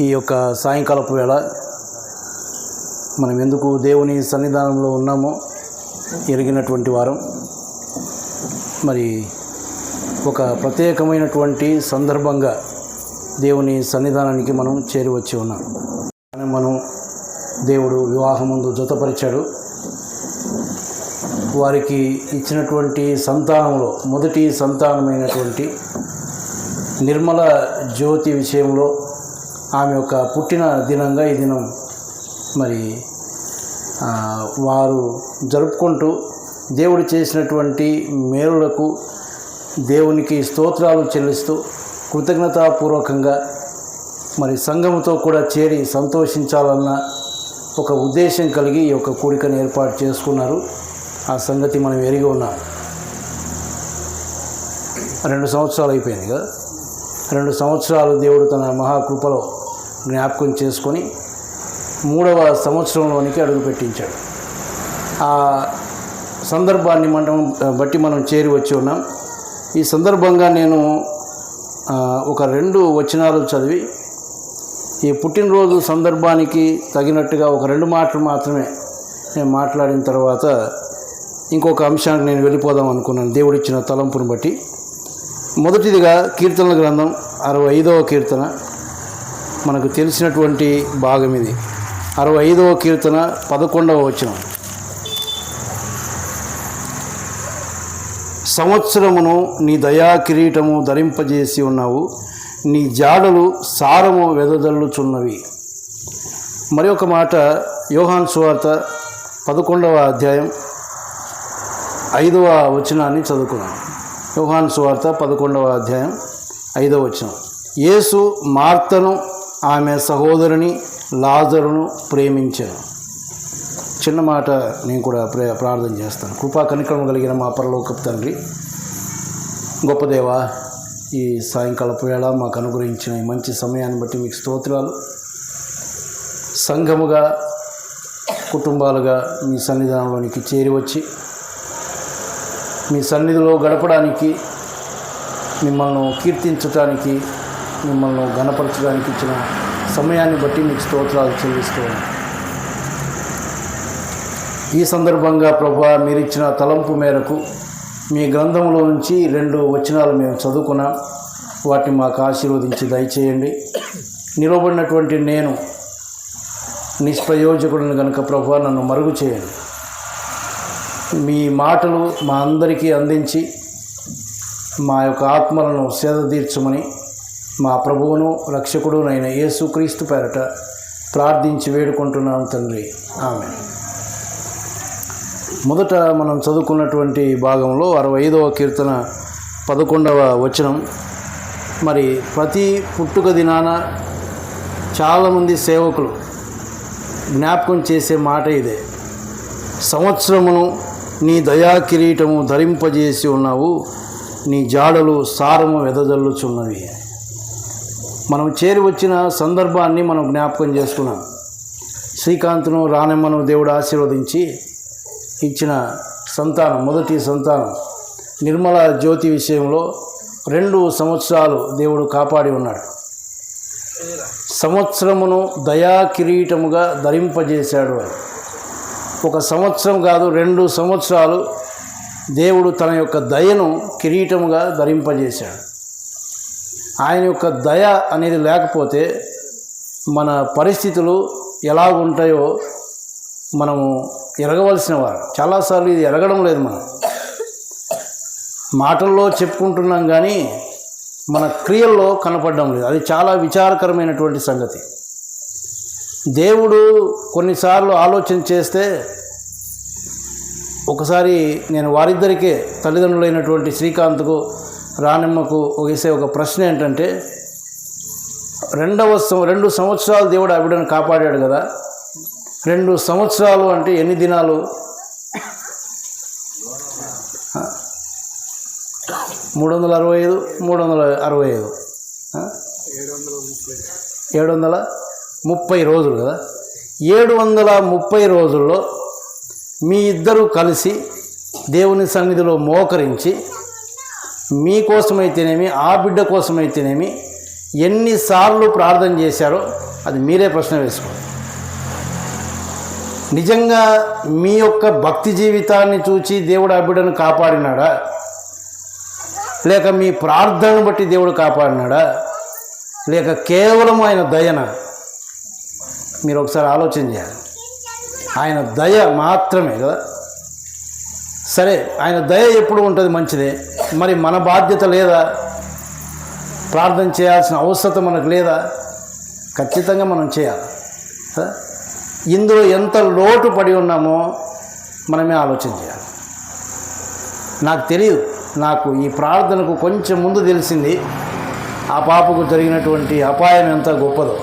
ఈ యొక్క సాయంకాలపు వేళ మనం ఎందుకు దేవుని సన్నిధానంలో ఉన్నామో ఎరిగినటువంటి వారం. మరి ఒక ప్రత్యేకమైనటువంటి సందర్భంగా దేవుని సన్నిధానానికి మనం చేరి వచ్చి ఉన్నాం. మనం దేవుడు వివాహముందు జతపరిచాడు. వారికి ఇచ్చినటువంటి సంతానంలో మొదటి సంతానమైనటువంటి నిర్మల జ్యోతి విషయంలో ఆమె యొక్క పుట్టిన దినంగా ఈ దినం మరి వారు జరుపుకుంటూ దేవుడు చేసినటువంటి మేలులకు దేవునికి స్తోత్రాలు చెల్లిస్తూ కృతజ్ఞతాపూర్వకంగా మరి సంఘముతో కూడా చేరి సంతోషించాలన్న ఒక ఉద్దేశం కలిగి ఈ యొక్క కూడికను ఏర్పాటు చేసుకున్నారు. ఆ సంగతి మనం ఎరిగి ఉన్నాం. 2 సంవత్సరాలు అయిపోయింది కదా. 2 సంవత్సరాలు దేవుడు తన మహాకృపలో జ్ఞాపకం చేసుకొని 3వ సంవత్సరంలోనికి అడుగు పెట్టించాడు. ఆ సందర్భాన్ని బట్టి మనం చేరి వచ్చి ఉన్నాం. ఈ సందర్భంగా నేను ఒక 2 వచనాలు చదివి ఈ పుట్టినరోజు సందర్భానికి తగినట్టుగా ఒక 2 మాటలు మాత్రమే నేను మాట్లాడిన తర్వాత ఇంకొక అంశానికి నేను వెళ్ళిపోదాం అనుకున్నాను దేవుడిచ్చిన తలంపును బట్టి. మొదటిదిగా కీర్తనల గ్రంథం 65వ కీర్తన, మనకు తెలిసినటువంటి భాగం ఇది. 65వ కీర్తన 11వ వచనం. సంవత్సరమును నీ దయా కిరీటము ధరింపజేసి ఉన్నావు, నీ జాడలు సారము వెదజల్లుచున్నవి. మరి ఒక మాట యోహాను సువార్త 11వ అధ్యాయం 5వ వచనాన్ని చదువుకున్నాం. యోహాను సువార్త 11వ అధ్యాయం 5వ వచనం. యేసు మార్తను ఆమె సహోదరుని లాజరును ప్రేమించాను. చిన్న మాట నేను కూడా ప్రార్థన చేస్తాను. కృపా కనికరం కలిగిన మా పరలోకపు తండ్రి, గొప్ప దేవా, ఈ సాయంకాలపు వేళ మాకు అనుగ్రహించిన ఈ మంచి సమయాన్ని బట్టి మీకు స్తోత్రాలు. సంఘముగా కుటుంబాలుగా మీ సన్నిధానంలోనికి చేరి వచ్చి మీ సన్నిధిలో గడపడానికి, మిమ్మల్ని కీర్తించడానికి, మిమ్మల్ని ఘనపరచడానికి ఇచ్చిన సమయాన్ని బట్టి మీకు స్తోత్రాలు చెల్లిస్తూ ఉన్నాను. ఈ సందర్భంగా ప్రభువా, మీరు ఇచ్చిన తలంపు మేరకు మీ గ్రంథంలో నుంచి 2 వచనాలు మేము చదువుకున్నాం. వాటిని మాకు ఆశీర్వదించి దయచేయండి. నిలబడినటువంటి నేను నిష్ప్రయోజకుడిని కనుక ప్రభువా, నన్ను మరుగు చేయండి. మీ మాటలు మా అందరికీ అందించి మా యొక్క ఆత్మలను సేదతీర్చమని మా ప్రభువును రక్షకుడునైన యేసుక్రీస్తు పేరట ప్రార్థించి వేడుకుంటున్నాం తండ్రి, ఆమేన్. మొదట మనం చదువుకున్నటువంటి భాగంలో 65వ కీర్తన 11వ వచనం. మరి ప్రతి పుట్టుక దినాన చాలామంది సేవకులు జ్ఞాపకం చేసే మాట ఇదే. సంవత్సరమును నీ దయా కిరీటము ధరింపజేసి ఉన్నావు, నీ జాడలు సారము వెదజల్లుచున్నవి. మనం చేరి వచ్చిన సందర్భాన్ని మనం జ్ఞాపకం చేసుకున్నాం. శ్రీకాంత్ను రానమ్మను దేవుడు ఆశీర్వదించి ఇచ్చిన సంతానం, మొదటి సంతానం నిర్మల జ్యోతి విషయంలో 2 సంవత్సరాలు దేవుడు కాపాడి ఉన్నాడు. సంవత్సరమును దయా కిరీటముగా ధరింపజేశాడు అని. ఒక సంవత్సరం కాదు, 2 సంవత్సరాలు దేవుడు తన యొక్క దయను కిరీటముగా ధరింపజేశాడు. ఆయన యొక్క దయ అనేది లేకపోతే మన పరిస్థితులు ఎలాగుంటాయో మనము ఎరగవలసిన వారు. చాలాసార్లు ఇది ఎరగడం లేదు. మనం మాటల్లో చెప్పుకుంటున్నాం కానీ మన క్రియల్లో కనపడడం లేదు. అది చాలా విచారకరమైనటువంటి సంగతి. దేవుడు కొన్నిసార్లు ఆలోచన చేస్తే, ఒకసారి నేను వారిద్దరికే తల్లిదండ్రులైనటువంటి శ్రీకాంత్కు రానమ్మకు వేసే ఒక ప్రశ్న ఏంటంటే, 2 సంవత్సరాలు దేవుడు ఆ బిడ్డను కాపాడాడు కదా, 2 సంవత్సరాలు అంటే ఎన్ని దినాలు? 365 365 730 రోజులు కదా. 730 రోజుల్లో మీ ఇద్దరు కలిసి దేవుని సన్నిధిలో మోకరించి మీకోసమైతేనేమి ఆ బిడ్డ కోసమైతేనేమి ఎన్నిసార్లు ప్రార్థన చేశారో అది మీరే ప్రశ్న వేసుకోండి. నిజంగా మీ యొక్క భక్తి జీవితాన్ని చూచి దేవుడు ఆ బిడ్డను కాపాడినాడా, లేక మీ ప్రార్థనను బట్టి దేవుడు కాపాడినాడా, లేక కేవలం ఆయన దయన? మీరు ఒకసారి ఆలోచన చేయాలి. ఆయన దయ మాత్రమే కదా. సరే, ఆయన దయ ఎప్పుడు ఉంటుంది, మంచిదే. మరి మన బాధ్యత లేదా? ప్రార్థన చేయాల్సిన అవసరం మనకు లేదా? ఖచ్చితంగా మనం చేయాలి. ఇందులో ఎంత లోటు పడి ఉన్నామో మనమే ఆలోచన చేయాలి. నాకు తెలియదు, నాకు ఈ ప్రార్థనకు కొంచెం ముందు తెలిసింది ఆ పాపకు జరిగినటువంటి అపాయం ఎంత గొప్పదో.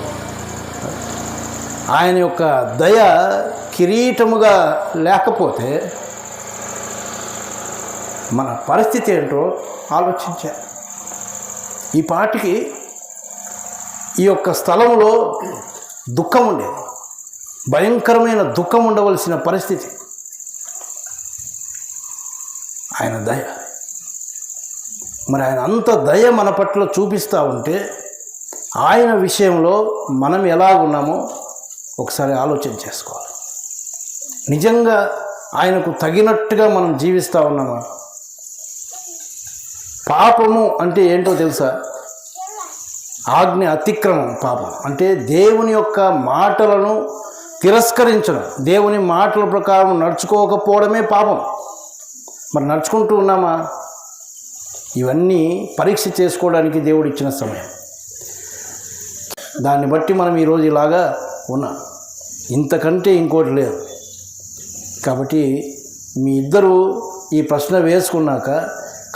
ఆయన యొక్క దయ కిరీటముగా లేకపోతే మన పరిస్థితి ఏంటో ఆలోచించాలి. ఈ పాటికి ఈ యొక్క స్థలంలో దుఃఖం ఉండేది, భయంకరమైన దుఃఖం ఉండవలసిన పరిస్థితి. ఆయన దయ, మరి ఆయన అంత దయ మన పట్ల చూపిస్తూ ఉంటే ఆయన విషయంలో మనం ఎలాగున్నామో ఒకసారి ఆలోచన చేసుకోవాలి. నిజంగా ఆయనకు తగినట్టుగా మనం జీవిస్తూ ఉన్నామా? పాపము అంటే ఏంటో తెలుసా? ఆజ్ఞ అతిక్రమం. పాపం అంటే దేవుని యొక్క మాటలను తిరస్కరించడం, దేవుని మాటల ప్రకారం నడుచుకోకపోవడమే పాపం. మరి నడుచుకుంటూ ఉన్నామా? ఇవన్నీ పరీక్ష చేసుకోవడానికి దేవుడు ఇచ్చిన సమయం. దాన్ని బట్టి మనం ఈరోజు ఇలాగా ఉన్నాం. ఇంతకంటే ఇంకోటి లేదు. కాబట్టి మీ ఇద్దరు ఈ ప్రశ్న వేసుకున్నాక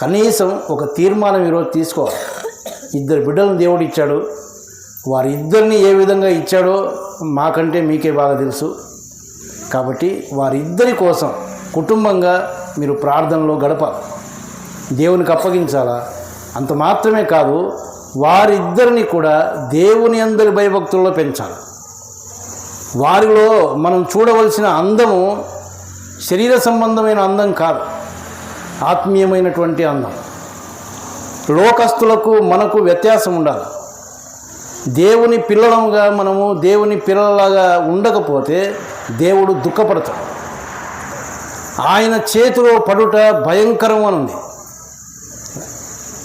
కనీసం ఒక తీర్మానం ఈరోజు తీసుకోవాలి. ఇద్దరు బిడ్డలను దేవుడు ఇచ్చాడు, వారిద్దరిని ఏ విధంగా ఇచ్చాడో మాకంటే మీకే బాగా తెలుసు. కాబట్టి వారిద్దరి కోసం కుటుంబంగా మీరు ప్రార్థనలో గడపాలి, దేవునికి అప్పగించాలా. అంత మాత్రమే కాదు, వారిద్దరిని కూడా దేవుని అందరి భయభక్తుల్లో పెంచాలి. వారిలో మనం చూడవలసిన అందము శరీర సంబంధమైన అందం కాదు, ఆత్మీయమైనటువంటి అందం. లోకస్తులకు మనకు వ్యత్యాసం ఉండాలి. దేవుని పిల్లలుగా మనము దేవుని పిల్లలాగా ఉండకపోతే దేవుడు దుఃఖపడతాడు. ఆయన చేతిలో పడుట భయంకరం అని ఉంది.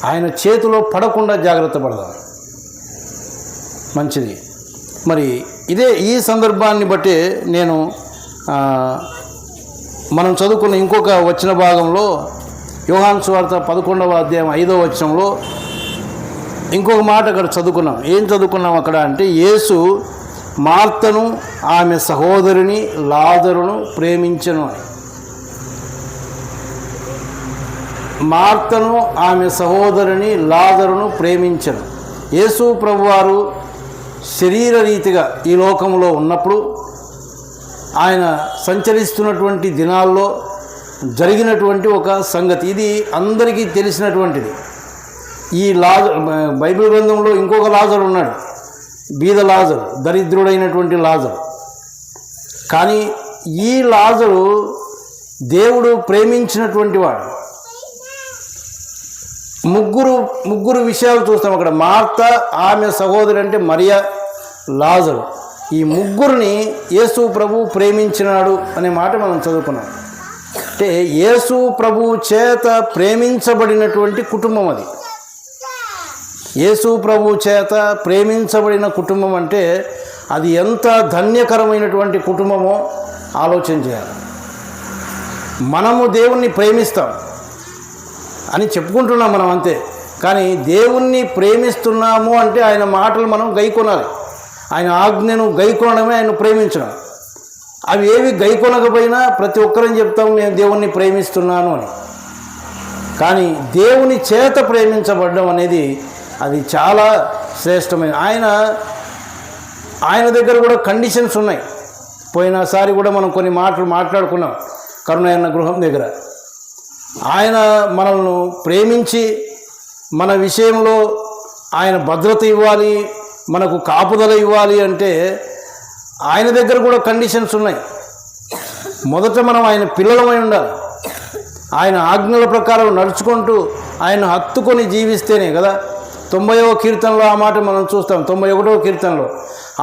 ఆయన చేతిలో పడకుండా జాగ్రత్త పడదాం. మంచిది. మరి ఈ సందర్భాన్ని బట్టి నేను మనం చదువుకున్న ఇంకొక వచన భాగంలో యోహాను సువార్త 11వ అధ్యాయం 5వ వచనంలో ఇంకొక మాట అక్కడ చదువుకున్నాం. ఏం చదువుకున్నాం అక్కడ అంటే, యేసు మార్తను ఆమె సహోదరుని లాజరును ప్రేమించెను అని. మార్తను ఆమె సహోదరుని లాజరును ప్రేమించెను. యేసు ప్రభువారు శరీర రీతిగా ఈ లోకంలో ఉన్నప్పుడు ఆయన సంచరిస్తున్నటువంటి దినాల్లో జరిగినటువంటి ఒక సంగతి. ఇది అందరికీ తెలిసినటువంటిది. ఈ బైబిల్ గ్రంథంలో ఇంకొక లాజరు ఉన్నాడు, బీద లాజరు, దరిద్రుడైనటువంటి లాజరు. కానీ ఈ లాజరు దేవుడు ప్రేమించినటువంటి వాడు. ముగ్గురు విషయాలు చూస్తాం అక్కడ. మార్త, ఆమె సహోదరి అంటే మరియా, లాజరు. ఈ ముగ్గురిని యేసు ప్రభు ప్రేమించినాడు అనే మాట మనం చదువుకున్నాం. అంటే యేసు ప్రభు చేత ప్రేమించబడినటువంటి కుటుంబం అది. యేసు ప్రభు చేత ప్రేమించబడిన కుటుంబం అంటే అది ఎంత ధన్యకరమైనటువంటి కుటుంబమో ఆలోచన చేయాలి. మనము దేవుణ్ణి ప్రేమిస్తాం అని చెప్పుకుంటున్నాం మనం అంతే. కానీ దేవుణ్ణి ప్రేమిస్తున్నాము అంటే ఆయన మాటలు మనం గైకొనాలి. ఆయన ఆజ్ఞను గైకొనడమే ఆయన ప్రేమించడం. అవి ఏవి గైకొనకపోయినా ప్రతి ఒక్కరని చెప్తాం నేను దేవుణ్ణి ప్రేమిస్తున్నాను అని. కానీ దేవుని చేత ప్రేమించబడడం అనేది అది చాలా శ్రేష్టమైన. ఆయన దగ్గర కూడా కండిషన్స్ ఉన్నాయి. పోయినసారి కూడా మనం కొన్ని మాటలు మాట్లాడుకున్నాం కరుణాయన్న గృహం దగ్గర. ఆయన మనల్ని ప్రేమించి మన విషయంలో ఆయన భద్రత ఇవ్వాలి, మనకు కాపుదల ఇవ్వాలి అంటే ఆయన దగ్గర కూడా కండిషన్స్ ఉన్నాయి. మొదట మనం ఆయన పిల్లలమై ఉండాలి. ఆయన ఆజ్ఞల ప్రకారం నడుచుకుంటూ ఆయన హత్తుకొని జీవిస్తేనే కదా 90వ కీర్తనలో ఆ మాట మనం చూస్తాం. 91వ కీర్తనలో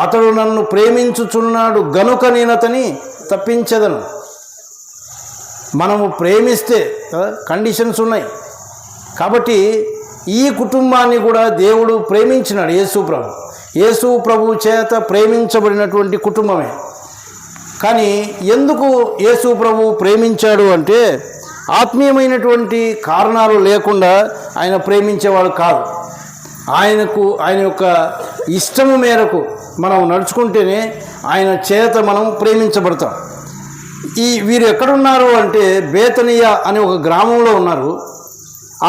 అతడు నన్ను ప్రేమించుచున్నాడు గనుక నేను అతని తప్పించదను. మనము ప్రేమిస్తే కండిషన్స్ ఉన్నాయి. కాబట్టి ఈ కుటుంబాన్ని కూడా దేవుడు ప్రేమించినాడు. యేసు ప్రభు చేత ప్రేమించబడినటువంటి కుటుంబమే. కానీ ఎందుకు యేసు ప్రభు ప్రేమించాడు అంటే ఆత్మీయమైనటువంటి కారణాలు లేకుండా ఆయన ప్రేమించేవాడు కాదు. ఆయన యొక్క ఇష్టము మేరకు మనం నడుచుకుంటేనే ఆయన చేత మనం ప్రేమించబడతాం. వీరు ఎక్కడున్నారు అంటే బేతనియా అనే ఒక గ్రామంలో ఉన్నారు.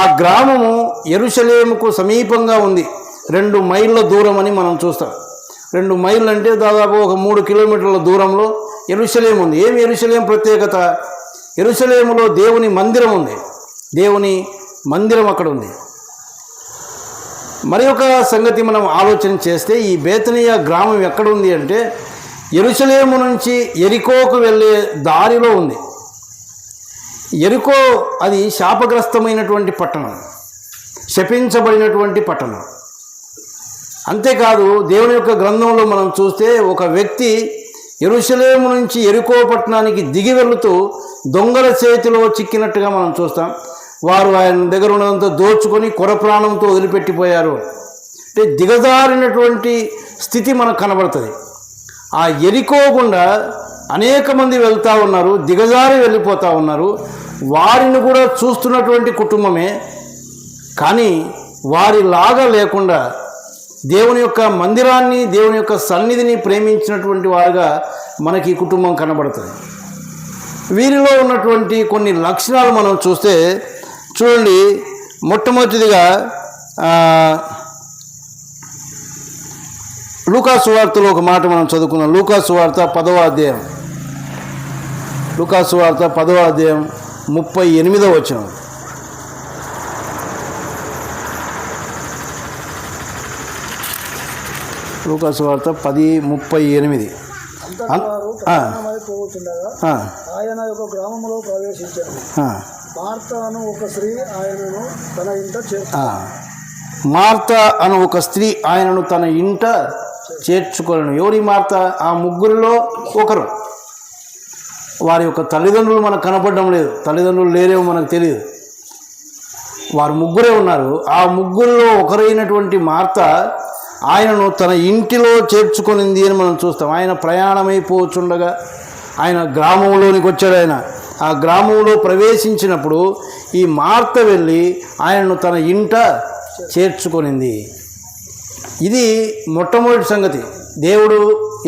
ఆ గ్రామము యెరూషలేముకు సమీపంగా ఉంది. 2 మైళ్ళ దూరం అని మనం చూస్తాం. 2 మైళ్ళు అంటే దాదాపు ఒక 3 కిలోమీటర్ల దూరంలో యెరూషలేము ఉంది. ఏమి యెరూషలేం ప్రత్యేకత? యెరూషలేములో దేవుని మందిరం ఉంది. దేవుని మందిరం అక్కడ ఉంది. మరి ఒక సంగతి మనం ఆలోచన చేస్తే ఈ బేతనియా గ్రామం ఎక్కడుంది అంటే యెరూషలేము నుంచి యెరికోకు వెళ్ళే దారిలో ఉంది. యెరికో అది శాపగ్రస్తమైనటువంటి పట్టణం, శపించబడినటువంటి పట్టణం. అంతేకాదు దేవుని యొక్క గ్రంథంలో మనం చూస్తే ఒక వ్యక్తి యెరూషలేము నుంచి యెరికో పట్టణానికి దిగి వెళుతూ దొంగల చేతిలో చిక్కినట్టుగా మనం చూస్తాం. వారు ఆయన దగ్గర ఉన్నదంతా దోచుకొని కొరప్రాణంతో వదిలిపెట్టిపోయారు. అంటే దిగజారినటువంటి స్థితి మనకు కనబడుతుంది. ఆ యెరికో గుండా అనేక మంది వెళ్తూ ఉన్నారు, దిగజారి వెళ్ళిపోతూ ఉన్నారు. వారిని కూడా చూస్తున్నటువంటి కుటుంబమే. కానీ వారిలాగా లేకుండా దేవుని యొక్క మందిరాన్ని, దేవుని యొక్క సన్నిధిని ప్రేమించినటువంటి వారుగా మనకి ఈ కుటుంబం కనబడుతుంది. వీరిలో ఉన్నటువంటి కొన్ని లక్షణాలు మనం చూస్తే చూడండి. మొట్టమొదటిదిగా లూకా సువార్తలో ఒక మాట మనం చదువుకున్నాం. లూకా సువార్త 10వ అధ్యాయం 38వ వచనం. లూకా సువార్త 10:38. ఆయన యొక్క గ్రామంలో ప్రవేశించాడు. మార్తా అను ఒక స్త్రీ ఆయనను తన ఇంట మార్తా అను ఒక స్త్రీ ఆయనను తన ఇంట చేర్చుకోలేను. ఎవరి మార్తా? ఆ ముగ్గురిలో ఒకరు. వారి యొక్క తల్లిదండ్రులు మనకు కనపడడం లేదు. తల్లిదండ్రులు లేరేమో మనకు తెలియదు. వారు ముగ్గురే ఉన్నారు. ఆ ముగ్గురిలో ఒకరైనటువంటి మార్తా ఆయనను తన ఇంటిలో చేర్చుకొనింది అని మనం చూస్తాం. ఆయన ప్రయాణమైపోచుండగా ఆయన గ్రామంలోనికి వచ్చాడు. ఆ గ్రామంలో ప్రవేశించినప్పుడు ఈ మార్త వెళ్ళి ఆయనను తన ఇంట చేర్చుకొనింది. ఇది మొట్టమొదటి సంగతి. దేవుడు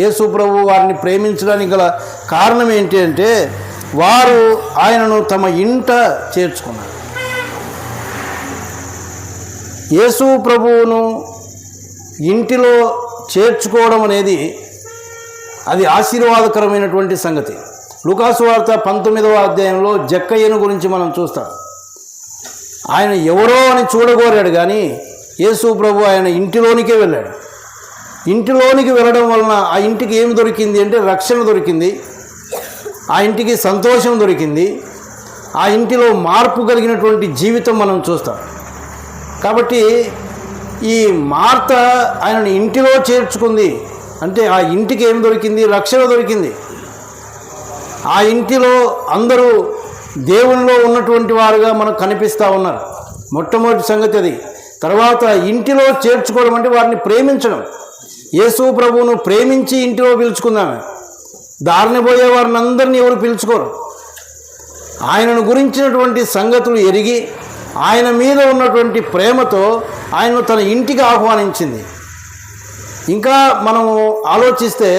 యేసు ప్రభు వారిని ప్రేమించడానికి గల కారణం ఏంటి అంటే వారు ఆయనను తమ ఇంట చేర్చుకున్నారు. యేసు ప్రభువును ఇంటిలో చేర్చుకోవడం అనేది అది ఆశీర్వాదకరమైనటువంటి సంగతి. లూకా సువార్త 19వ అధ్యాయంలో జక్కయ్యను గురించి మనం చూస్తాం. ఆయన ఎవరో అని చూడగోరాడు, కానీ యేసు ప్రభు ఆయన ఇంటిలోనికే వెళ్ళాడు. ఇంటిలోనికి వెళ్ళడం వలన ఆ ఇంటికి ఏమి దొరికింది అంటే రక్షణ దొరికింది, ఆ ఇంటికి సంతోషం దొరికింది, ఆ ఇంటిలో మార్పు కలిగినటువంటి జీవితం మనం చూస్తాం. కాబట్టి ఈ మార్త ఆయనను ఇంటిలో చేర్చుకుంది అంటే ఆ ఇంటికి ఏం దొరికింది? రక్షణ దొరికింది. ఆ ఇంటిలో అందరూ దేవునిలో ఉన్నటువంటి వారుగా మనకు కనిపిస్తూ ఉన్నారు. మొట్టమొదటి సంగతి అది. తర్వాత ఇంటిలో చేర్చుకోవడం అంటే వారిని ప్రేమించడం. యేసు ప్రభువును ప్రేమించి ఇంటిలో పిలుచుకుందామే. దారిని పోయే వారిని అందరినీ ఎవరు పిలుచుకోరు. ఆయనను గురించినటువంటి సంగతులు ఎరిగి ఆయన మీద ఉన్నటువంటి ప్రేమతో ఆయనను తన ఇంటికి ఆహ్వానించింది. ఇంకా మనము ఆలోచిస్తే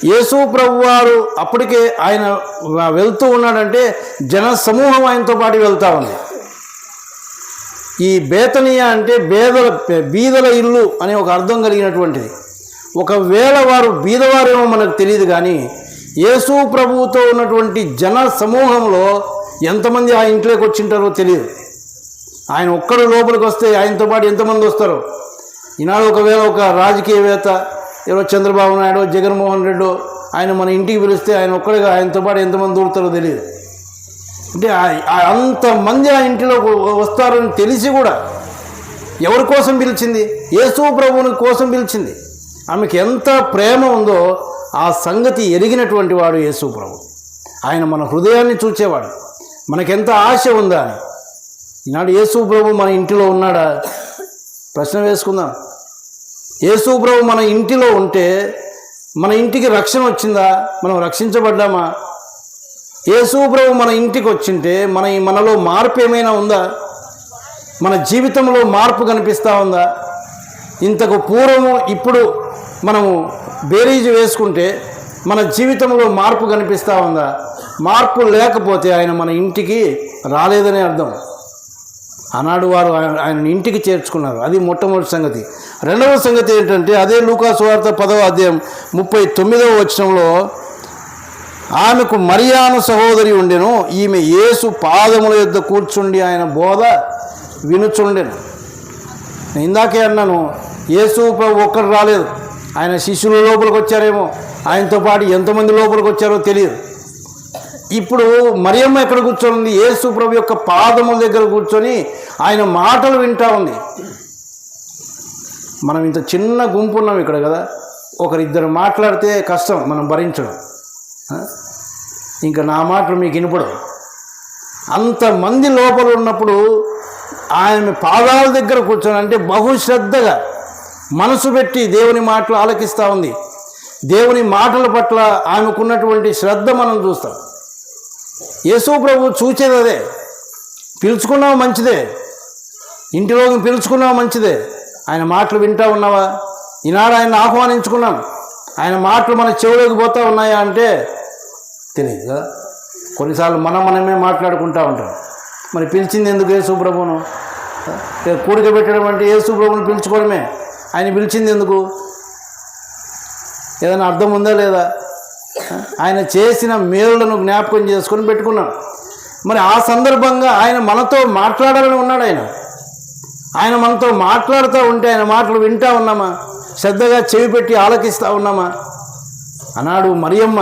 యేసు ప్రభు వారు అప్పటికే ఆయన వెళ్తూ ఉన్నాడంటే జన సమూహం ఆయనతో పాటు వెళ్తూ ఉంది. ఈ బేతనియా అంటే బీదల ఇల్లు అనే ఒక అర్థం కలిగినటువంటిది. ఒకవేళ వారు బీదవారేమో మనకు తెలియదు, కానీ యేసు ప్రభువుతో ఉన్నటువంటి జన సమూహంలో ఎంతమంది ఆ ఇంట్లోకి వచ్చింటారో తెలియదు. ఆయన ఒక్కడు లోపలికి వస్తే ఆయనతో పాటు ఎంతమంది వస్తారో. ఈనాడు ఒకవేళ ఒక రాజకీయవేత్త ఎవరో చంద్రబాబు నాయుడు, జగన్మోహన్ రెడ్డి ఆయన మన ఇంటికి పిలిస్తే ఆయన ఒక్కడిగా ఆయనతో పాటు ఎంతమంది దూరుతారో తెలియదు. అంటే అంతమంది ఆ ఇంటిలో వస్తారని తెలిసి కూడా ఎవరి కోసం పిలిచింది? యేసు ప్రభువుని కోసం పిలిచింది. ఆమెకి ఎంత ప్రేమ ఉందో ఆ సంగతి ఎరిగినటువంటి వాడు యేసు ప్రభు. ఆయన మన హృదయాన్ని చూచేవాడు. మనకెంత ఆశ ఉందా అని. ఈనాడు యేసు ప్రభు మన ఇంటిలో ఉన్నాడా? ప్రశ్న వేసుకుందాం. యేసు ప్రభు మన ఇంటిలో ఉంటే మన ఇంటికి రక్షణ వచ్చిందా? మనం రక్షించబడ్డామా? యేసు ప్రభు మన ఇంటికి వచ్చింటే మనలో మార్పు ఏమైనా ఉందా? మన జీవితంలో మార్పు కనిపిస్తూ ఉందా? ఇంతకు పూర్వము ఇప్పుడు మనము బేరీజు వేసుకుంటే మన జీవితంలో మార్పు కనిపిస్తూ ఉందా? మార్పు లేకపోతే ఆయన మన ఇంటికి రాలేదనే అర్థం. ఆనాడు వారు ఆయన ఇంటికి చేర్చుకున్నారు. అది మొట్టమొదటి సంగతి. రెండవ సంగతి ఏంటంటే అదే లూకా సువార్త 10వ అధ్యాయం 39వ వచనంలో ఆమెకు మరియాను సహోదరి ఉండెను. ఈమె యేసు పాదముల యొద్ద కూర్చుండి ఆయన బోధ వినుచుండెను. నేను ఇందాకే అన్నాను, యేసు ప్రభు ఒక్కరు రాలేదు. ఆయన శిష్యులు లోపలికి వచ్చారేమో, ఆయనతో పాటు ఎంతమంది లోపలికి వచ్చారో తెలియదు. ఇప్పుడు మరియమ్మ ఎక్కడ కూర్చొని? యేసు ప్రభు యొక్క పాదముల దగ్గర కూర్చొని ఆయన మాటలు వింటా ఉంది. మనం ఇంత చిన్న గుంపు ఉన్నాం ఇక్కడ కదా, ఒకరిద్దరు మాట్లాడితే కష్టం మనం భరించడం. ఇంకా నా మాటలు మీకు వినపడవు. అంతమంది లోపల ఉన్నప్పుడు ఆమె పాదాల దగ్గర కూర్చొని అంటే బహుశ్రద్ధగా మనసు పెట్టి దేవుని మాటలు ఆలకిస్తూ ఉంది. దేవుని మాటల పట్ల ఆమెకున్నటువంటి శ్రద్ధ మనం చూస్తాం. యేసు ప్రభు చూచేది అదే. పిలుచుకున్నావు మంచిదే, ఇంటిలోకి పిలుచుకున్నావు మంచిదే. ఆయన మాటలు వింటూ ఉన్నావా? ఈనాడు ఆయన ఆహ్వానించుకున్నాం, ఆయన మాటలు మన చెవులోకి పోతూ ఉన్నాయా అంటే తెలియదు కదా. కొన్నిసార్లు మనమే మాట్లాడుకుంటూ ఉంటాం. మరి పిలిచింది ఎందుకు యేసు ప్రభువును? కూడిక పెట్టడం అంటే యేసు ప్రభువును పిలుచుకోవడమే. ఆయన పిలిచింది ఎందుకు? ఏదైనా అర్థం ఉందా లేదా? ఆయన చేసిన మేలులను జ్ఞాపకం చేసుకొని పెట్టుకున్నాం. మరి ఆ సందర్భంగా ఆయన మనతో మాట్లాడాలని ఉన్నాడు. ఆయన మనతో మాట్లాడుతూ ఉంటే ఆయన మాటలు వింటూ ఉన్నామా? శ్రద్ధగా చెవి పెట్టి ఆలకిస్తూ ఉన్నామా? అన్నాడు మరియమ్మ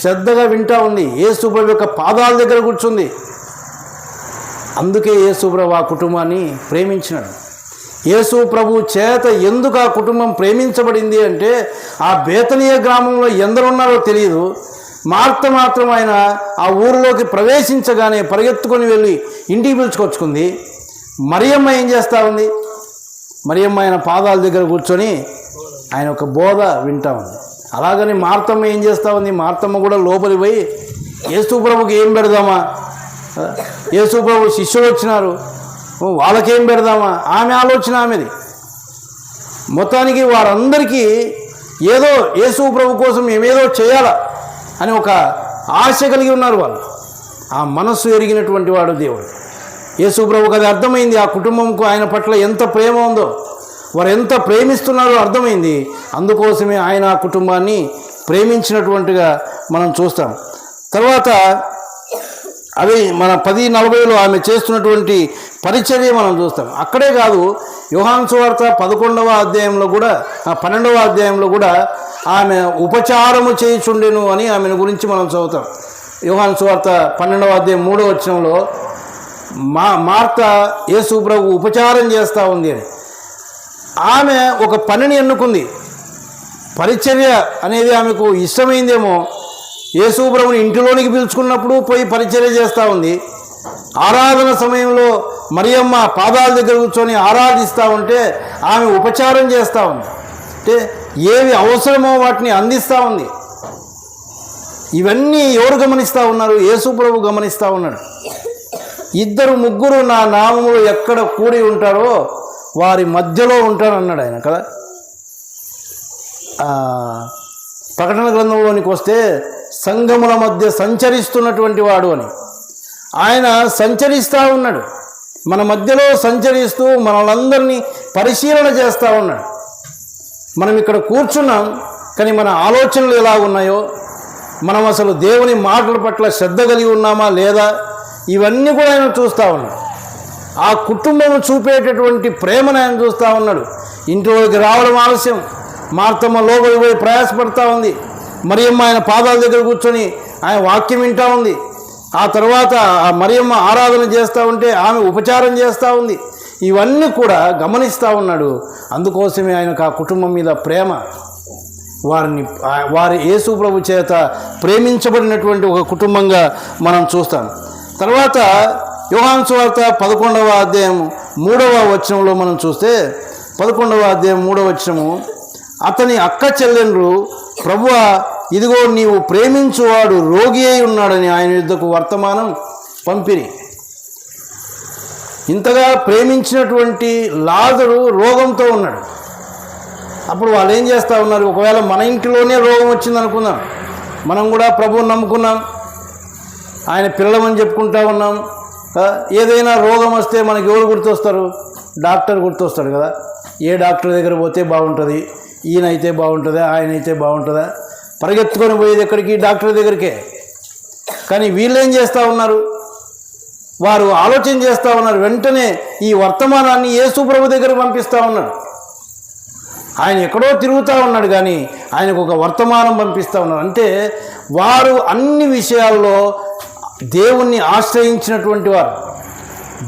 శ్రద్ధగా వింటూ ఉంది. యేసు ప్రభు యొక్క పాదాల దగ్గర కూర్చుంది. అందుకే యేసు ప్రభు ఆ కుటుంబాన్ని ప్రేమించినాడు. యేసు ప్రభు చేత ఎందుకు ఆ కుటుంబం ప్రేమించబడింది అంటే ఆ బేతనీయ గ్రామంలో ఎందరున్నారో తెలియదు. మార్త మాత్రం ఆయన ఆ ఊరిలోకి ప్రవేశించగానే పరిగెత్తుకొని వెళ్ళి ఇంటికి పిలుచుకొచ్చుకుంది. మరియమ్మ ఏం చేస్తూ ఉంది? మరియమ్మ ఆయన పాదాల దగ్గర కూర్చొని ఆయన ఒక బోధ వింటా ఉంది. అలాగని మార్తమ్మ ఏం చేస్తూ ఉంది? మార్తమ్మ కూడా లోపలికి పోయి యేసు ప్రభుకి ఏం పెడదామా, యేసు ప్రభు శిష్యులు వచ్చినారు వాళ్ళకేం పెడదామా, ఆమె ఆలోచన ఆమెది. మొత్తానికి వారందరికీ ఏదో యేసు ప్రభు కోసం ఏమేదో చేయాలా అని ఒక ఆశ కలిగి ఉన్నారు వాళ్ళు. ఆ మనస్సు ఎరిగినటువంటి వాడు దేవుడు. యేసు ప్రభుకి అది అర్థమైంది. ఆ కుటుంబంకు ఆయన పట్ల ఎంత ప్రేమ ఉందో, వారు ఎంత ప్రేమిస్తున్నారో అర్థమైంది. అందుకోసమే ఆయన ఆ కుటుంబాన్ని ప్రేమించినటువంటిగా మనం చూస్తాం. తర్వాత అవి మన 10:40లో ఆమె చేస్తున్నటువంటి పరిచర్య మనం చూస్తాం. అక్కడే కాదు, యోహాను సువార్త 11వ అధ్యాయంలో కూడా 12వ అధ్యాయంలో కూడా ఆమె ఉపచారము చేయుచుండెను అని ఆమెను గురించి మనం చదువుతాం. యోహాను సువార్త 12వ అధ్యాయం 3వ వచనంలో మార్త యేసు ప్రభు ఉపచారం చేస్తూ ఉంది అని. ఆమె ఒక పనిని ఎన్నుకుంది. పరిచర్య అనేది ఆమెకు ఇష్టమైందేమో. యేసు ప్రభుని ఇంటిలోనికి పిలుచుకున్నప్పుడు పోయి పరిచర్య చేస్తూ ఉంది. ఆరాధన సమయంలో మరియమ్మ పాదాల దగ్గర కూర్చొని ఆరాధిస్తూ ఉంటే ఆమె ఉపచారం చేస్తూ ఉంది. అంటే ఏవి అవసరమో వాటిని అందిస్తూ ఉంది. ఇవన్నీ ఎవరు గమనిస్తూ ఉన్నారు? యేసు ప్రభు గమనిస్తూ ఉన్నాడు. 2-3 నా నామములు ఎక్కడ కూడి ఉంటారో వారి మధ్యలో ఉంటానన్నాడు ఆయన కదా. ప్రకటన గ్రంథంలోనికి వస్తే సంఘముల మధ్య సంచరిస్తున్నటువంటి వాడు అని ఆయన సంచరిస్తూ ఉన్నాడు. మన మధ్యలో సంచరిస్తూ మనలందరినీ పరిశీలన చేస్తూ ఉన్నాడు. మనం ఇక్కడ కూర్చున్నాం, కానీ మన ఆలోచనలు ఎలా ఉన్నాయో, మనం అసలు దేవుని మాటల పట్ల శ్రద్ధ కలిగి ఉన్నామా లేదా, ఇవన్నీ కూడా ఆయన చూస్తూ ఉన్నాడు. ఆ కుటుంబం చూపేటటువంటి ప్రేమను ఆయన చూస్తూ ఉన్నాడు. ఇంట్లోకి రావడం ఆలస్యం, మార్తమ్మ లోపలికి పోయి ప్రయాసపడతా ఉంది. మరియమ్మ ఆయన పాదాల దగ్గర కూర్చొని ఆయన వాక్యం వింటూ ఉంది. ఆ తర్వాత ఆ మరియమ్మ ఆరాధన చేస్తూ ఉంటే ఆమె ఉపచారం చేస్తూ ఉంది. ఇవన్నీ కూడా గమనిస్తూ ఉన్నాడు. అందుకోసమే ఆయనకు ఆ కుటుంబం మీద ప్రేమ, వారి యేసు ప్రభు చేత ప్రేమించబడినటువంటి ఒక కుటుంబంగా మనం చూస్తాం. తర్వాత యోహాను సువార్త 11వ అధ్యాయం 3వ వచనంలో మనం చూస్తే 11వ అధ్యాయం 3వ వచనము, అతని అక్క చెల్లెండ్రు ప్రభువా ఇదిగో నీవు ప్రేమించువాడు రోగి అయి ఉన్నాడని ఆయన యుద్ధకు వర్తమానం పంపిరి. ఇంతగా ప్రేమించినటువంటి లాజరు రోగంతో ఉన్నాడు. అప్పుడు వాళ్ళు ఏం చేస్తూ ఉన్నారు? ఒకవేళ మన ఇంటిలోనే రోగం వచ్చింది అనుకుందాం, మనం కూడా ప్రభువుని నమ్ముకున్నాం, ఆయన పిల్లలమని చెప్పుకుంటా ఉన్నాం. ఏదైనా రోగం వస్తే మనకి ఎవరు గుర్తొస్తారు? డాక్టర్ గుర్తొస్తాడు కదా. ఏ డాక్టర్ దగ్గర పోతే బాగుంటుంది, ఈయనైతే బాగుంటుందా, ఆయన అయితే బాగుంటుందా, పరిగెత్తుకొని పోయేది ఎక్కడికి? డాక్టర్ దగ్గరికే. కానీ వీళ్ళు ఏం చేస్తూ ఉన్నారు? వారు ఆలోచన చేస్తూ ఉన్నారు. వెంటనే ఈ వర్తమానాన్ని యేసు ప్రభు దగ్గరికి పంపిస్తూ ఉన్నాడు. ఆయన ఎక్కడో తిరుగుతూ ఉన్నాడు, కానీ ఆయనకు ఒక వర్తమానం పంపిస్తూ ఉన్నారు. అంటే వారు అన్ని విషయాల్లో దేవుణ్ణి ఆశ్రయించినటువంటి వారు,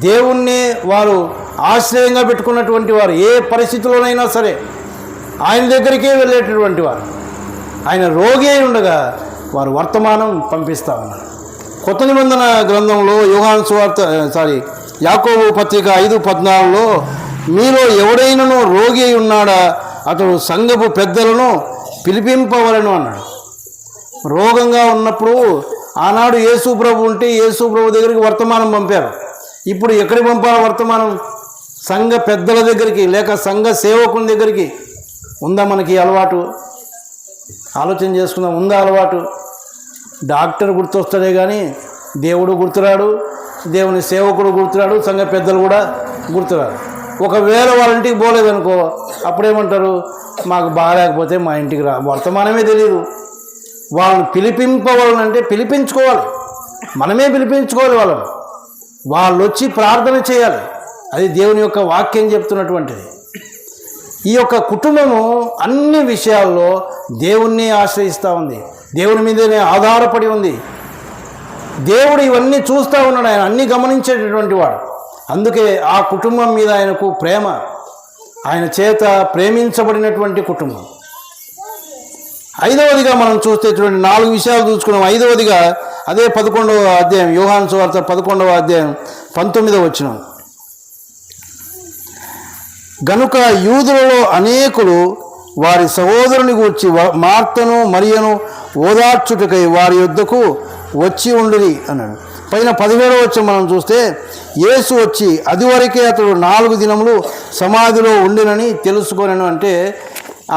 దేవుణ్ణి వారు ఆశ్రయంగా పెట్టుకున్నటువంటి వారు, ఏ పరిస్థితిలోనైనా సరే ఆయన దగ్గరికే వెళ్ళేటటువంటి వారు. ఆయన రోగి అయి ఉండగా వారు వర్తమానం పంపిస్తూ ఉన్నారు. కొత్త నిబంధన గ్రంథంలో యోహాను సువార్త యాకోబు పత్రిక 5:14లో మీలో ఎవడైనానో రోగి అయి ఉన్నాడా అతడు సంఘపు పెద్దలను పిలిపింపవలను అన్నాడు. రోగంగా ఉన్నప్పుడు ఆనాడు యేసు ప్రభు ఉంటే యేసు ప్రభు దగ్గరికి వర్తమానం పంపారు. ఇప్పుడు ఎక్కడికి పంపాలి వర్తమానం? సంఘ పెద్దల దగ్గరికి, లేక సంఘ సేవకుని దగ్గరికి. ఉందా మనకి అలవాటు? ఆలోచన చేసుకుందాం. ఉందా అలవాటు? డాక్టర్ గుర్తొస్తాడే కానీ దేవుడు గుర్తురాడు, దేవుని సేవకుడు గుర్తురాడు, సంఘ పెద్దలు కూడా గుర్తురాడు. ఒకవేళ వాళ్ళ ఇంటికి పోలేదనుకో, అప్పుడేమంటారు? మాకు బాగాలేకపోతే మా ఇంటికి రా. వర్తమానమే తెలియదు. వాళ్ళని పిలిపింపవాలంటే పిలిపించుకోవాలి, మనమే పిలిపించుకోవాలి వాళ్ళని. వాళ్ళు వచ్చి ప్రార్థన చేయాలి. అది దేవుని యొక్క వాక్యం చెప్తున్నటువంటిది. ఈ యొక్క కుటుంబము అన్ని విషయాల్లో దేవుణ్ణి ఆశ్రయిస్తూ ఉంది, దేవుని మీదనే ఆధారపడి ఉంది. దేవుడు ఇవన్నీ చూస్తూ ఉన్నాడు, ఆయన అన్నీ గమనించేటటువంటి వాడు. అందుకే ఆ కుటుంబం మీద ఆయనకు ప్రేమ, ఆయన చేత ప్రేమించబడినటువంటి కుటుంబం. ఐదవదిగా మనం చూస్తే చూడండి, 4 విషయాలు చూసుకున్నాం. ఐదవదిగా అదే 11వ అధ్యాయం యోహాను సువార్త 11వ అధ్యాయం 19వ వచనం, గనుక యూదులలో అనేకులు వారి సహోదరుని గూర్చి మార్తను మరియను ఓదార్చుటకై వారి యొద్దకు వచ్చి ఉండిరి అన్నాడు. పైన 17వ వచనం మనం చూస్తే యేసు వచ్చి అది వరకే అతడు 4 దినములు సమాధిలో ఉండినని తెలుసుకొనెను. అంటే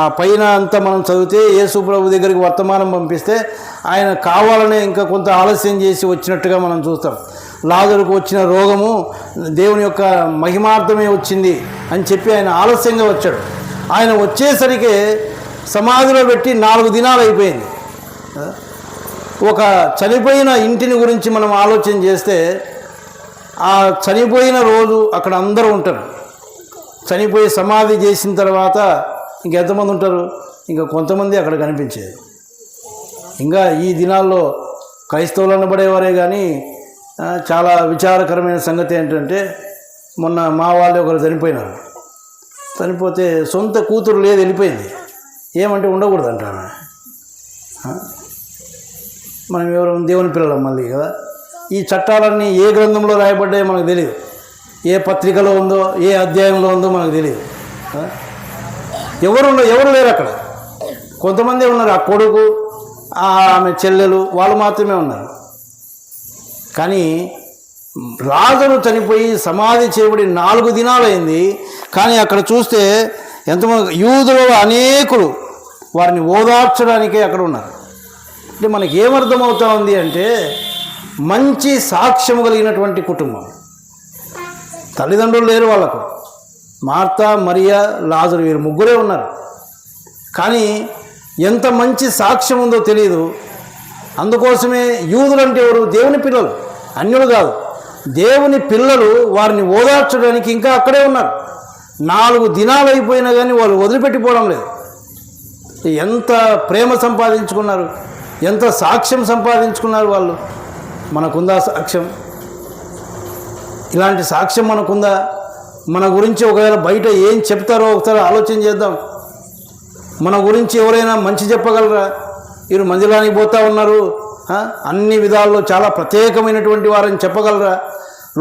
ఆ పైన అంతా మనం చదివితే యేసు ప్రభు దగ్గరికి వర్తమానం పంపిస్తే ఆయన కావాలనే ఇంకా కొంత ఆలస్యం చేసి వచ్చినట్టుగా మనం చూస్తాం. లాజరుకు వచ్చిన రోగము దేవుని యొక్క మహిమార్థమే వచ్చింది అని చెప్పి ఆయన ఆలస్యంగా వచ్చాడు. ఆయన వచ్చేసరికి సమాధిలో పెట్టి 4 దినాలు అయిపోయింది. ఒక చనిపోయిన ఇంటిని గురించి మనం ఆలోచన చేస్తే, ఆ చనిపోయిన రోజు అక్కడ అందరూ ఉంటారు. చనిపోయి సమాధి చేసిన తర్వాత ఇంకెంతమంది ఉంటారు? ఇంకా కొంతమంది అక్కడ కనిపించేది. ఇంకా ఈ దినాల్లో క్రైస్తవులు అనబడేవారే కానీ చాలా విచారకరమైన సంగతి ఏంటంటే, మొన్న మా వాళ్ళు ఒకరు చనిపోయినారు. చనిపోతే సొంత కూతురు లేదు, వెళ్ళిపోయింది. ఏమంటే ఉండకూడదు అంటాను. మనం ఎవరు? దేవుని పిల్లలం మళ్ళీ కదా. ఈ చట్టాలన్నీ ఏ గ్రంథంలో రాయబడ్డాయో మనకు తెలియదు, ఏ పత్రికలో ఉందో, ఏ అధ్యాయంలో ఉందో మనకు తెలియదు. ఎవరు లేరు అక్కడ. కొంతమంది ఉన్నారు, ఆ కొడుకు, ఆమె చెల్లెలు, వాళ్ళు మాత్రమే ఉన్నారు. కానీ లాజరు చనిపోయి సమాధి చేయబడి 4 దినాలు అయింది. కానీ అక్కడ చూస్తే ఎంతమంది యూదులు అనేకులు వారిని ఓదార్చడానికే అక్కడ ఉన్నారు. అంటే మనకి ఏమర్థమవుతా ఉంది అంటే, మంచి సాక్ష్యము కలిగినటువంటి కుటుంబం. తల్లిదండ్రులు లేరు వాళ్ళకు, మార్తా, మరియా, లాజరు, వీరు ముగ్గురే ఉన్నారు. కానీ ఎంత మంచి సాక్ష్యం ఉందో తెలియదు. అందుకోసమే యూదులంటే ఎవరు? దేవుని పిల్లలు, అన్యులు కాదు. దేవుని పిల్లలు వారిని ఓదార్చడానికి ఇంకా అక్కడే ఉన్నారు. 4 దినాలు అయిపోయినా కానీ వాళ్ళు వదిలిపెట్టిపోవడం లేదు. ఎంత ప్రేమ సంపాదించుకున్నారు, ఎంత సాక్ష్యం సంపాదించుకున్నారు వాళ్ళు. మనకుందా సాక్ష్యం? ఇలాంటి సాక్ష్యం మనకుందా? మన గురించి ఒకవేళ బయట ఏం చెప్తారో ఒకసారి ఆలోచన చేద్దాం. మన గురించి ఎవరైనా మంచి చెప్పగలరా? వీరు మందిరానికి పోతూ ఉన్నారు, అన్ని విధాల్లో చాలా ప్రత్యేకమైనటువంటి వారని చెప్పగలరా?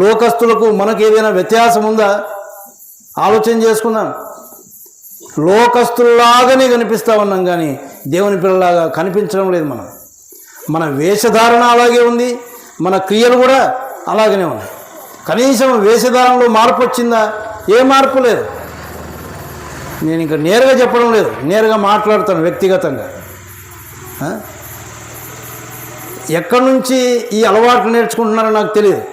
లోకస్తులకు మనకు ఏదైనా వ్యత్యాసం ఉందా? ఆలోచన చేసుకుందాం. లోకస్తుల్లాగానే కనిపిస్తూ ఉన్నాం, కానీ దేవుని పిల్లలాగా కనిపించడం లేదు. మన వేషధారణ అలాగే ఉంది, మన క్రియలు కూడా అలాగనే ఉన్నాయి. కనీసం వేషధారణలో మార్పు వచ్చిందా? ఏ మార్పు లేదు. నేను ఇంకా నేరుగా చెప్పడం లేదు, నేరుగా మాట్లాడుతాను వ్యక్తిగతంగా. ఎక్కడి నుంచి ఈ అలవాట్లు నేర్చుకుంటున్నారో నాకు తెలియదు.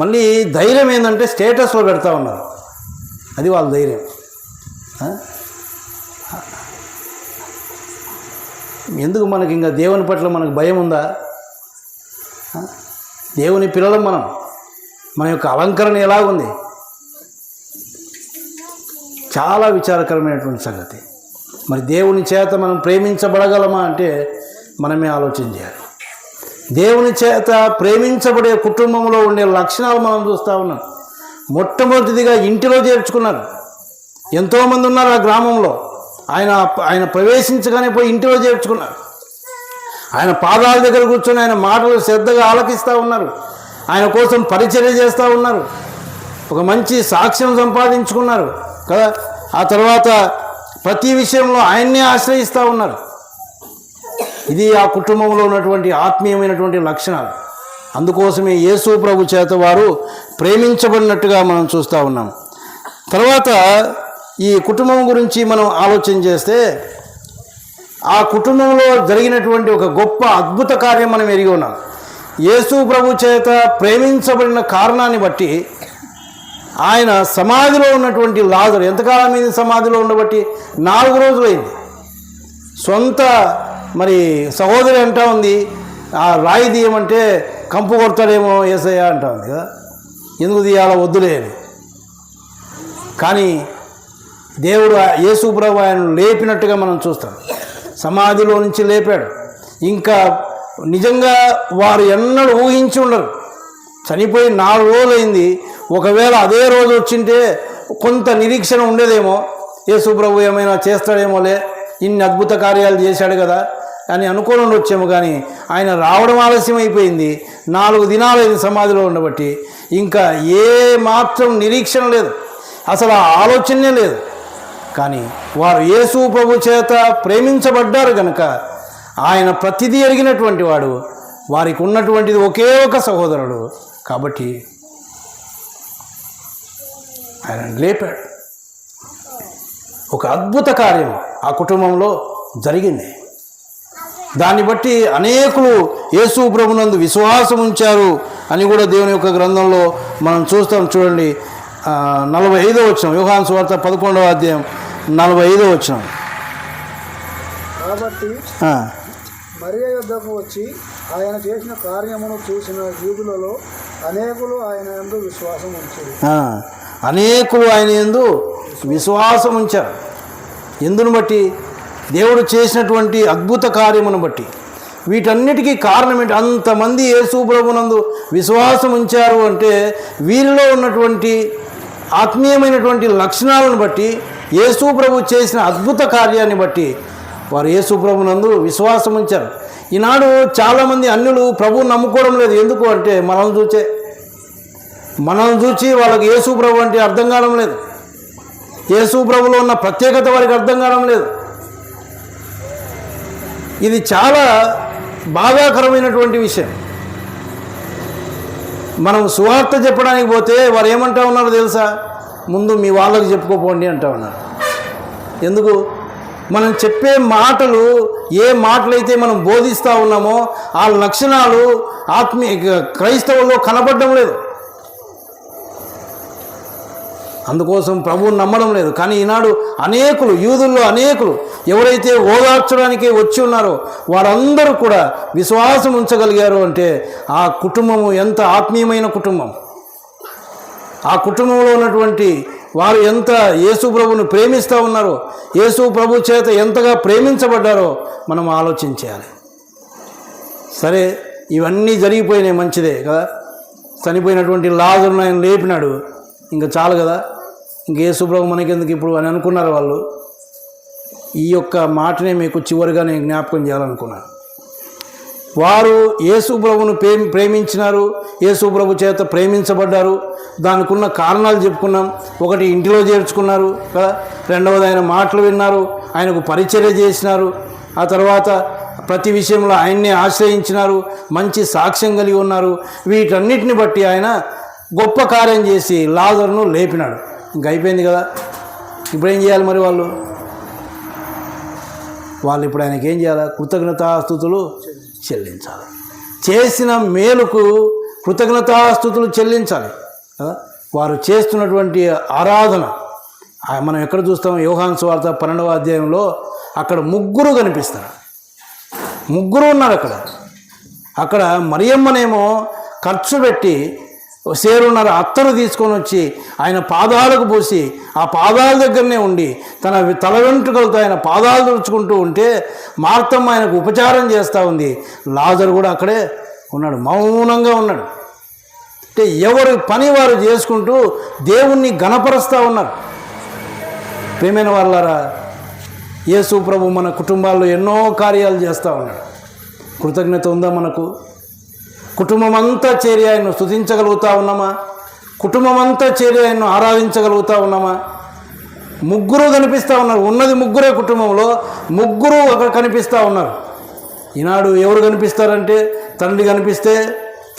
మళ్ళీ ధైర్యం ఏంటంటే స్టేటస్లో పెడతా ఉన్నారు, అది వాళ్ళ ధైర్యం. ఎందుకు మనకి ఇంకా దేవుని పట్ల మనకు భయం ఉందా? దేవుని పిల్లలం మన యొక్క అలంకరణ ఎలాగుంది? చాలా విచారకరమైనటువంటి సంగతి. మరి దేవుని చేత మనం ప్రేమించబడగలమా అంటే మనమే ఆలోచన చేయాలి. దేవుని చేత ప్రేమించబడే కుటుంబంలో ఉండే లక్షణాలు మనం చూస్తూ ఉన్నాం. మొట్టమొదటిదిగా ఇంటిలో చేర్చుకున్నారు. ఎంతోమంది ఉన్నారు ఆ గ్రామంలో. ఆయన ప్రవేశించగానే పోయి ఇంటిలో చేర్చుకున్నారు. ఆయన పాదాల దగ్గర కూర్చొని ఆయన మాటలు శ్రద్ధగా ఆలకిస్తూ ఉన్నారు. ఆయన కోసం పరిచర్య చేస్తూ ఉన్నారు. ఒక మంచి సాక్ష్యం సంపాదించుకున్నారు కదా. ఆ తర్వాత ప్రతి విషయంలో ఆయన్నే ఆశ్రయిస్తూ ఉన్నారు. ఇది ఆ కుటుంబంలో ఉన్నటువంటి ఆత్మీయమైనటువంటి లక్షణాలు. అందుకోసమే యేసు ప్రభు చేత వారు ప్రేమించబడినట్టుగా మనం చూస్తూ ఉన్నాం. తర్వాత ఈ కుటుంబం గురించి మనం ఆలోచన చేస్తే, ఆ కుటుంబంలో జరిగినటువంటి ఒక గొప్ప అద్భుత కార్యం మనం ఎరిగి ఉన్నాం. యేసు ప్రభు చేత ప్రేమించబడిన కారణాన్ని బట్టి ఆయన సమాధిలో ఉన్నటువంటి లాజరు, ఎంతకాలం మీద సమాధిలో ఉండబట్టి 4 రోజులైంది. సొంత మరి సహోదరి అంటా ఉంది, ఆ రాయి తీయమంటే కంపు కొడతాడేమో యేసయ్య అంటా ఉంది కదా, ఎందుకు తీయాలో వద్దులే అని. కానీ దేవుడు యేసు ప్రభు ఆయనను లేపినట్టుగా మనం చూస్తాం. సమాధిలో నుంచి లేపాడు. ఇంకా నిజంగా వారు ఎన్నడూ ఊహించి ఉండరు. చనిపోయి 4 రోజులైంది. ఒకవేళ అదే రోజు వచ్చింటే కొంత నిరీక్షణ ఉండేదేమో, యేసు ప్రభు ఏమైనా చేస్తాడేమోలే, ఇన్ని అద్భుత కార్యాలు చేశాడు కదా అని అనుకోని ఉండొచ్చేమో. కానీ ఆయన రావడం ఆలస్యం అయిపోయింది. 4 దినాలైంది సమాధిలో ఉండబట్టి. ఇంకా ఏ మాత్రం నిరీక్షణ లేదు, అసలు ఆ ఆలోచనే లేదు. కానీ వారు యేసు ప్రభు చేత ప్రేమించబడ్డారు కనుక ఆయన ప్రతిదీ ఎరిగినటువంటి వాడు. వారికి ఉన్నటువంటిది ఒకే ఒక సహోదరుడు కాబట్టి ఆయన లేపాడు. ఒక అద్భుత కార్యం ఆ కుటుంబంలో జరిగింది. దాన్ని బట్టి అనేకులు యేసు ప్రభునందు విశ్వాసం ఉంచారు అని కూడా దేవుని యొక్క గ్రంథంలో మనం చూస్తాం. చూడండి, 45వ వచనం, యోహాను సువార్త 11వ అధ్యాయం 45వ వచనం. కాబట్టి మరియ యొద్దకు వచ్చి ఆయన చేసిన కార్యమును చూసిన యూదులలో అనేకులు ఆయన యందు విశ్వాసం ఉంచారు. అనేకులు ఆయన యందు విశ్వాసం ఉంచారు. ఎందును బట్టి? దేవుడు చేసినటువంటి అద్భుత కార్యమును బట్టి. వీటన్నిటికీ కారణం ఏంటి? అంతమంది యేసు ప్రభునందు విశ్వాసం ఉంచారు అంటే వీరిలో ఉన్నటువంటి ఆత్మీయమైనటువంటి లక్షణాలను బట్టి, యేసు ప్రభు చేసిన అద్భుత కార్యాన్ని బట్టి వారు యేసు ప్రభునందు విశ్వాసం ఉంచారు. ఈనాడు చాలామంది అన్యులు ప్రభువుని నమ్ముకోవడం లేదు. ఎందుకు అంటే మనల్ని చూచి వాళ్ళకి యేసు ప్రభు అంటే అర్థం కావడం లేదు. యేసు ప్రభులో ఉన్న ప్రత్యేకత వారికి అర్థం కావడం లేదు. ఇది చాలా బాధాకరమైనటువంటి విషయం. మనం సువార్త చెప్పడానికి పోతే వారు ఏమంటా ఉన్నారో తెలుసా? ముందు మీ వాళ్ళకి చెప్పుకోపోండి అంటా ఉన్నారు. ఎందుకు? మనం చెప్పే మాటలు, ఏ మాటలైతే మనం బోధిస్తూ ఉన్నామో ఆ లక్షణాలు క్రైస్తవుల్లో కనపడడం లేదు. అందుకోసం ప్రభువుని నమ్మడం లేదు. కానీ ఈనాడు అనేకులు, యూదుల్లో అనేకులు ఎవరైతే ఓదార్చడానికి వచ్చి ఉన్నారో వారందరూ కూడా విశ్వాసం ఉంచగలిగారు అంటే ఆ కుటుంబము ఎంత ఆత్మీయమైన కుటుంబం. ఆ కుటుంబంలో ఉన్నటువంటి వారు ఎంత యేసు ప్రభువును ప్రేమిస్తూ ఉన్నారో, యేసు ప్రభు చేత ఎంతగా ప్రేమించబడ్డారో మనం ఆలోచించాలి. సరే, ఇవన్నీ జరిగిపోయినాయి, మంచిదే కదా. చనిపోయినటువంటి లాజరును ఆయన లేపినాడు. ఇంకా చాలు కదా, ఇంక యేసుప్రభు మనకెందుకు ఇప్పుడు అని అనుకున్నారు వాళ్ళు. ఈ యొక్క మాటనే మీకు చివరిగా నేను జ్ఞాపకం చేయాలనుకున్నాను. వారు యేసుప్రభును ప్రేమించినారు, యేసుప్రభు చేత ప్రేమించబడ్డారు. దానికి ఉన్న కారణాలు చెప్పుకున్నాం. ఒకటి, ఇంటిలో చేర్చుకున్నారు కదా. రెండవది, ఆయన మాటలు విన్నారు, ఆయనకు పరిచర్య చేసినారు. ఆ తర్వాత ప్రతి విషయంలో ఆయన్నే ఆశ్రయించినారు, మంచి సాక్ష్యం కలిగి ఉన్నారు. వీటన్నిటిని బట్టి ఆయన గొప్ప కార్యం చేసి లాజరును లేపినాడు. ఇంక అయిపోయింది కదా. ఇప్పుడు ఏం చేయాలి మరి వాళ్ళు ఇప్పుడు ఆయనకి ఏం చేయాలి? కృతజ్ఞతాస్తుతులు చెల్లించాలి. చేసిన మేలుకు కృతజ్ఞతాస్తుతులు చెల్లించాలి కదా. వారు చేస్తున్నటువంటి ఆరాధన మనం ఎక్కడ చూస్తాం? యోహాను సువార్త 12వ అధ్యాయంలో అక్కడ ముగ్గురు కనిపిస్తారు. ముగ్గురు ఉన్నారు అక్కడ మరియమ్మనేమో ఖర్చు పెట్టి సేరున్నర అత్తరు తీసుకొని వచ్చి ఆయన పాదాలకు పోసి ఆ పాదాల దగ్గరనే ఉండి తన తల వెంట్రుకలతో ఆయన పాదాలు తుడుచుకుంటూ ఉంటే మార్తమ్మ ఆయనకు ఉపచారం చేస్తూ ఉంది. లాజరు కూడా అక్కడే ఉన్నాడు, మౌనంగా ఉన్నాడు. అంటే ఎవరి పని వారు చేసుకుంటూ దేవుణ్ణి ఘనపరుస్తూ ఉన్నారు. ప్రేమైన వాళ్ళారా, యేసు ప్రభు మన కుటుంబాల్లో ఎన్నో కార్యాలు చేస్తూ ఉన్నాడు. కృతజ్ఞత ఉందా మనకు? కుటుంబం అంతా చేరి ఆయన్ను స్తుతించగలుగుతా ఉన్నామా? కుటుంబం అంతా చేరి ఆయన్ను ఆరాధించగలుగుతా ఉన్నామా? ముగ్గురు కనిపిస్తూ ఉన్నారు. ఉన్నది ముగ్గురే కుటుంబంలో, ముగ్గురు అక్కడ కనిపిస్తూ ఉన్నారు. ఈనాడు ఎవరు కనిపిస్తారంటే, తండ్రి కనిపిస్తే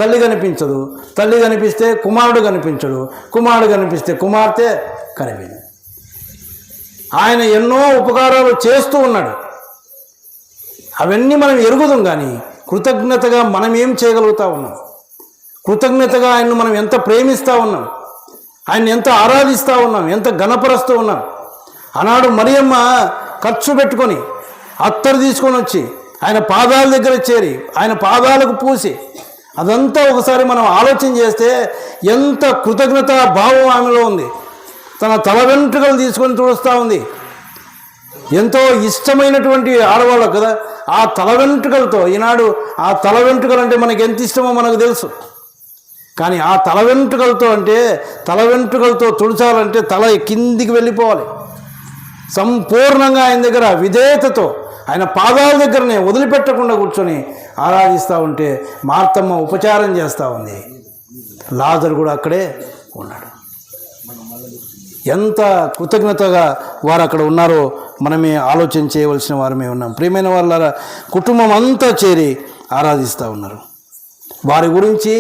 తల్లి కనిపించదు, తల్లి కనిపిస్తే కుమారుడు కనిపించడు, కుమారుడు కనిపిస్తే కుమార్తె కనిపించదు. ఆయన ఎన్నో ఉపకారాలు చేస్తూ ఉన్నాడు. అవన్నీ మనం ఎరుగుదాం. కానీ కృతజ్ఞతగా మనం ఏం చేయగలుగుతా ఉన్నాం? కృతజ్ఞతగా ఆయన్ను మనం ఎంత ప్రేమిస్తూ ఉన్నాం, ఆయన ఎంత ఆరాధిస్తూ ఉన్నాం, ఎంత ఘనపరుస్తూ ఉన్నాం. ఆనాడు మరియమ్మ ఖర్చు పెట్టుకొని అత్తరు తీసుకొని వచ్చి ఆయన పాదాల దగ్గర చేరి ఆయన పాదాలకు పూసి, అదంతా ఒకసారి మనం ఆలోచన చేస్తే ఎంత కృతజ్ఞత భావం ఆమెలో ఉంది. తన తల వెంట్రుకలు తీసుకొని తుడుస్తూ ఉంది. ఎంతో ఇష్టమైనటువంటి ఆడవాళ్ళు కదా. ఆ తల వెంట్రుకలతో, ఈనాడు ఆ తల వెంట్రుకలు అంటే మనకి ఎంత ఇష్టమో మనకు తెలుసు. కానీ ఆ తల వెంట్రుకలతో అంటే, తల వెంట్రుకలతో తుడచాలంటే తల కిందికి వెళ్ళిపోవాలి. సంపూర్ణంగా ఆయన దగ్గర విధేయతతో ఆయన పాదాల దగ్గరనే వదిలిపెట్టకుండా కూర్చొని ఆరాధిస్తూ ఉంటే మార్తమ్మ ఉపచారం చేస్తూ ఉంది. లాజరు కూడా అక్కడే ఉన్నాడు. ఎంత కృతజ్ఞతగా వారు అక్కడ ఉన్నారో మనమే ఆలోచన చేయవలసిన వారమే ఉన్నాం. ప్రియమైన వాళ్ళ కుటుంబం అంతా చేరి ఆరాధిస్తూ ఉన్నారు. వారి గురించి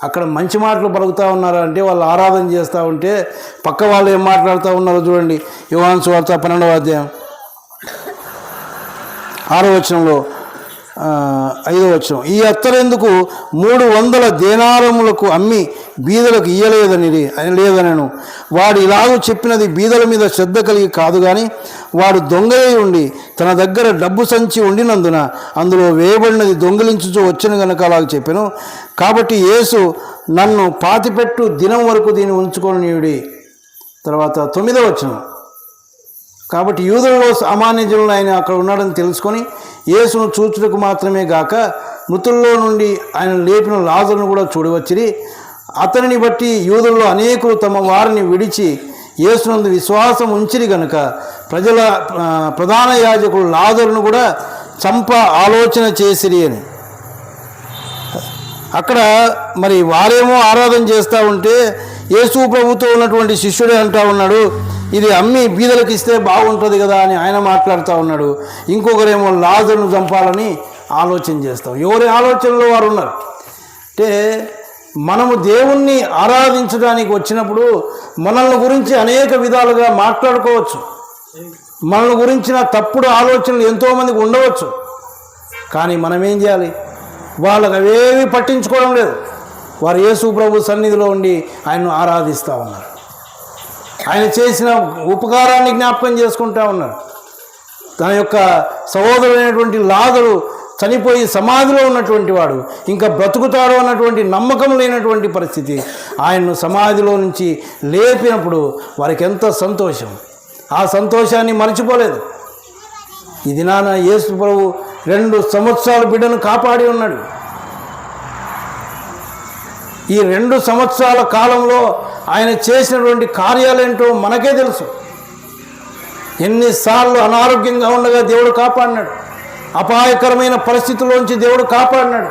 అక్కడ మంచి మాటలు పలుకుతూ ఉన్నారు. అంటే వాళ్ళు ఆరాధన చేస్తూ ఉంటే పక్క వాళ్ళు ఏం మాట్లాడుతూ ఉన్నారో చూడండి. యోహాను సువార్త 12వ అధ్యాయం 6వ వచనంలో 5వ వచనం, ఈ అత్తరెందుకు 300 దేనారములకు అమ్మి బీదలకు లేదనను. వాడు ఇలాగూ చెప్పినది బీదల మీద శ్రద్ధ కలిగి కాదు, కానీ వాడు దొంగలై ఉండి తన దగ్గర డబ్బు సంచి ఉండినందున అందులో వేయబడినది దొంగిలించుచూ వచ్చిన గనుక అలాగ చెప్పాను. కాబట్టి యేసు, నన్ను పాతిపెట్టు దినం వరకు దీన్ని ఉంచుకొనియుడి. తర్వాత 9వ వచనం, కాబట్టి యూదులలో సామాన్య జనులు ఆయన అక్కడ ఉన్నాడని తెలుసుకొని యేసును చూచుటకు మాత్రమే గాక మృతుల్లో నుండి ఆయన లేపిన లాజరును కూడా చూడవచ్చిరి. అతనిని బట్టి యూదుల్లో అనేకులు తమ వారిని విడిచి యేసునందు విశ్వాసం ఉంచిరి గనుక ప్రధాన యాజకులు లాజరును కూడా చంప ఆలోచన చేసిరి అని. అక్కడ మరి వారేమో ఆరాధన చేస్తూ ఉంటే యేసు ప్రభుతో ఉన్నటువంటి శిష్యుడే అంటూ ఉన్నాడు, ఇది అమ్మి బీదలకు ఇస్తే బాగుంటుంది కదా అని ఆయన మాట్లాడుతూ ఉన్నాడు. ఇంకొకరేమో లాజరును చంపాలని ఆలోచన చేస్తాం. ఎవరి ఆలోచనలో వారు ఉన్నారు. అంటే మనము దేవుణ్ణి ఆరాధించడానికి వచ్చినప్పుడు మనల్ని గురించి అనేక విధాలుగా మాట్లాడుకోవచ్చు. మనల్ని గురించిన తప్పుడు ఆలోచనలు ఎంతోమందికి ఉండవచ్చు. కానీ మనం ఏం చేయాలి? వాళ్ళకి అవేవి పట్టించుకోవడం లేదు. వారు యేసు ప్రభు సన్నిధిలో ఉండి ఆయన్ను ఆరాధిస్తూ ఉన్నారు. ఆయన చేసిన ఉపకారాన్ని జ్ఞాపకం చేసుకుంటూ ఉన్నారు. తన యొక్క సహోదరుడైనటువంటి లాజరు చనిపోయి సమాధిలో ఉన్నటువంటి వాడు ఇంకా బ్రతుకుతాడు అన్నటువంటి నమ్మకం లేనటువంటి పరిస్థితి. ఆయన్ను సమాధిలో నుంచి లేపినప్పుడు వారికి ఎంత సంతోషం. ఆ సంతోషాన్ని మర్చిపోలేదు. ఈ దినాన యేసు ప్రభు 2 సంవత్సరాలు బిడ్డను కాపాడి ఉన్నాడు. ఈ 2 సంవత్సరాల కాలంలో ఆయన చేసినటువంటి కార్యాలేంటో మనకే తెలుసు. ఎన్నిసార్లు అనారోగ్యంగా ఉండగా దేవుడు కాపాడినాడు, అపాయకరమైన పరిస్థితుల్లోంచి దేవుడు కాపాడినాడు.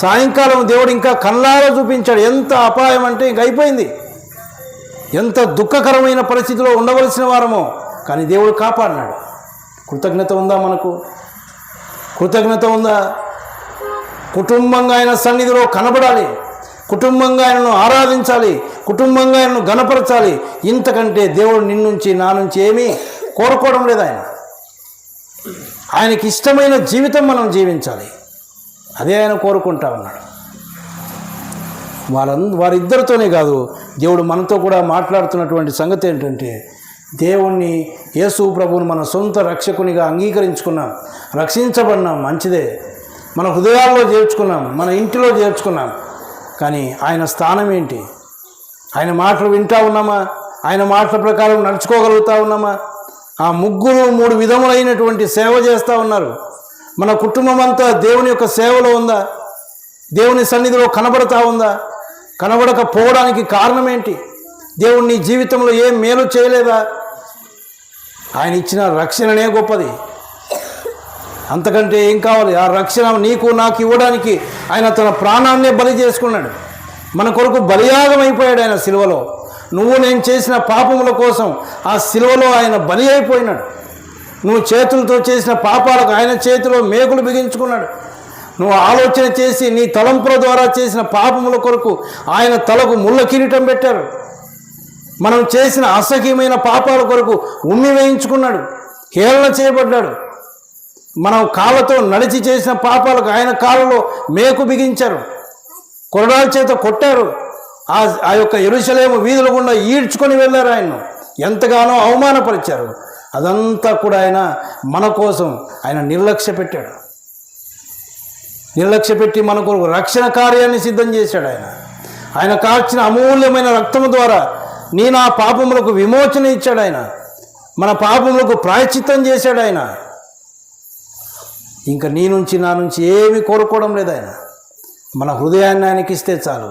సాయంకాలం దేవుడు ఇంకా కళ్ళారా చూపించాడు. ఎంత అపాయం అంటే ఇంక అయిపోయింది, ఎంత దుఃఖకరమైన పరిస్థితిలో ఉండవలసిన వారమో, కానీ దేవుడు కాపాడినాడు. కృతజ్ఞత ఉందా మనకు? కృతజ్ఞత ఉందా? కుటుంబంగా ఆయన సన్నిధిలో కనబడాలి, కుటుంబంగా ఆయనను ఆరాధించాలి, కుటుంబంగా ఆయనను ఘనపరచాలి. ఇంతకంటే దేవుడు నిన్నుంచి నా నుంచి ఏమీ కోరుకోవడం లేదు. ఆయనకి ఇష్టమైన జీవితం మనం జీవించాలి, అదే ఆయన కోరుకుంటా ఉన్నాడు. వారిద్దరితోనే కాదు, దేవుడు మనతో కూడా మాట్లాడుతున్నటువంటి సంగతి ఏంటంటే, దేవుణ్ణి యేసు ప్రభువుని మన సొంత రక్షకునిగా అంగీకరించుకున్నాం, రక్షించబడినాం, మంచిదే. మన హృదయాల్లో చేర్చుకున్నాం, మన ఇంటిలో చేర్చుకున్నాం. కానీ ఆయన స్థానం ఏంటి? ఆయన మాటలు వింటా ఉన్నామా? ఆయన మాటల ప్రకారం నడుచుకోగలుగుతా ఉన్నామా? ఆ ముగ్గురు 3 విధములైనటువంటి సేవ చేస్తూ ఉన్నారు. మన కుటుంబం అంతా దేవుని యొక్క సేవలో ఉందా? దేవుని సన్నిధిలో కనబడతా ఉందా? కనబడకపోవడానికి కారణం ఏంటి? దేవుడు నీ జీవితంలో ఏం మేలు చేయలేదా? ఆయన ఇచ్చిన రక్షణనే గొప్పది, అంతకంటే ఏం కావాలి? ఆ రక్షణ నీకు నాకు ఇవ్వడానికి ఆయన తన ప్రాణాన్నే బలి చేసుకున్నాడు. మన కొరకు బలియాగం అయిపోయాడు ఆయన సిలువలో. నువ్వు నేను చేసిన పాపముల కోసం ఆ సిలువలో ఆయన బలి అయిపోయినాడు. నువ్వు చేతులతో చేసిన పాపాలకు ఆయన చేతిలో మేకులు బిగించుకున్నాడు. నువ్వు ఆలోచన చేసి నీ తలంపుల ద్వారా చేసిన పాపముల కొరకు ఆయన తలకు ముళ్ళ కిరీటం పెట్టారు. మనం చేసిన అసహ్యమైన పాపాల కొరకు ఉమ్మి వేయించుకున్నాడు, హేళన చేయబడ్డాడు. మనం కాళ్ళతో నడిచి చేసిన పాపాలకు ఆయన కాళ్ళలో మేకు బిగించారు, కొరడాల చేత కొట్టారు. ఆ యొక్క యెరూషలేము వీధుల గుండా ఈడ్చుకొని వెళ్ళారు. ఆయన్ను ఎంతగానో అవమానపరిచారు. అదంతా కూడా ఆయన మన కోసం ఆయన నిర్లక్ష్య పెట్టాడు. నిర్లక్ష్య పెట్టి మన కొరకు రక్షణ కార్యాన్ని సిద్ధం చేశాడు. ఆయన కార్చిన అమూల్యమైన రక్తము ద్వారా నా పాపములకు విమోచన ఇచ్చాడు. ఆయన మన పాపములకు ప్రాయశ్చిత్తం చేశాడు. ఆయన ఇంకా నీ నుంచి నా నుంచి ఏమీ కోరుకోవడం లేదు. ఆయన మన హృదయాన్ని ఆయనకి ఇస్తే చాలు.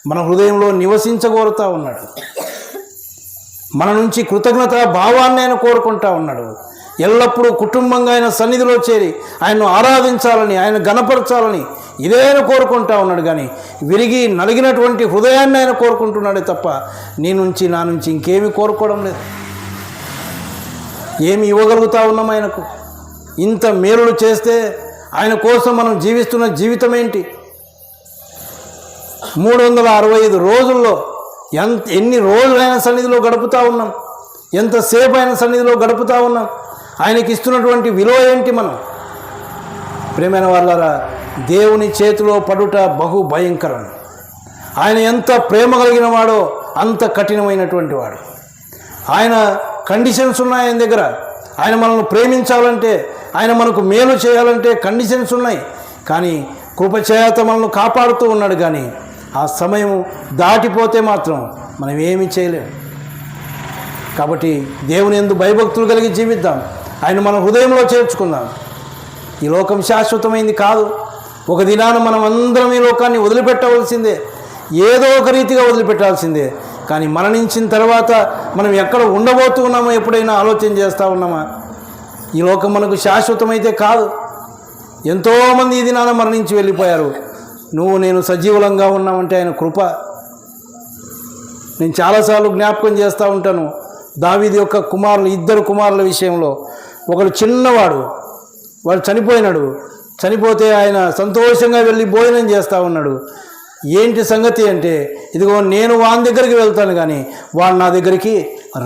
మన హృదయంలో నివసించగోరుతూ ఉన్నాడు. మన నుంచి కృతజ్ఞత భావాన్ని ఆయన కోరుకుంటా ఉన్నాడు. ఎల్లప్పుడూ కుటుంబంగా ఆయన సన్నిధిలో చేరి ఆయన్ను ఆరాధించాలని, ఆయన ఘనపరచాలని ఇదే ఆయన కోరుకుంటా ఉన్నాడు. కానీ విరిగి నలిగినటువంటి హృదయాన్ని ఆయన కోరుకుంటున్నాడే తప్ప నీ నుంచి నా నుంచి ఇంకేమీ కోరుకోవడం లేదు. ఏమి ఇవ్వగలుగుతా ఉన్నాం ఆయనకు? ఇంత మేలులు చేస్తే ఆయన కోసం మనం జీవిస్తున్న జీవితం ఏంటి? 365 రోజుల్లో ఎన్ని రోజులు ఆయన సన్నిధిలో గడుపుతూ ఉన్నాం? ఎంతసేపు ఆయన సన్నిధిలో గడుపుతూ ఉన్నాం? ఆయనకి ఇస్తున్నటువంటి విలువ ఏంటి? మనం ప్రియమైన వాళ్ళారా, దేవుని చేతిలో పడుట బహు భయంకరం. ఆయన ఎంత ప్రేమ కలిగిన వాడో అంత కఠినమైనటువంటి వాడు. ఆయన కండిషన్స్ ఉన్నాయి ఆయన దగ్గర. ఆయన మనల్ని ప్రేమించాలంటే, ఆయన మనకు మేలు చేయాలంటే కండిషన్స్ ఉన్నాయి. కానీ కృపచేత మనల్ని కాపాడుతూ ఉన్నాడు. కానీ ఆ సమయం దాటిపోతే మాత్రం మనం ఏమీ చేయలేము. కాబట్టి దేవుని యందు భయభక్తులు కలిగి జీవిద్దాం. ఆయన మన హృదయంలో చేర్చుకుందాం. ఈ లోకం శాశ్వతమైంది కాదు. ఒక దినాన మనం అందరం ఈ లోకాన్ని వదిలిపెట్టవలసిందే, ఏదో ఒక రీతిగా వదిలిపెట్టాల్సిందే. కానీ మరణించిన తర్వాత మనం ఎక్కడ ఉండబోతున్నామో ఎప్పుడైనా ఆలోచన చేస్తూ ఉన్నామా? ఈ లోకం మనకు శాశ్వతమైతే కాదు. ఎంతోమంది ఈ దినాన మరణించి వెళ్ళిపోయారు. నువ్వు నేను సజీవులంగా ఉన్నామంటే ఆయన కృప. నేను చాలాసార్లు జ్ఞాపకం చేస్తూ ఉంటాను. దావీదు యొక్క కుమారులు, 2 కుమారుల విషయంలో, ఒకడు చిన్నవాడు, వాడు చనిపోయినాడు. చనిపోతే ఆయన సంతోషంగా వెళ్ళి భోజనం చేస్తూ ఉన్నాడు. ఏంటి సంగతి అంటే, ఇదిగో నేను వాని దగ్గరికి వెళ్తాను కానీ వాడు నా దగ్గరికి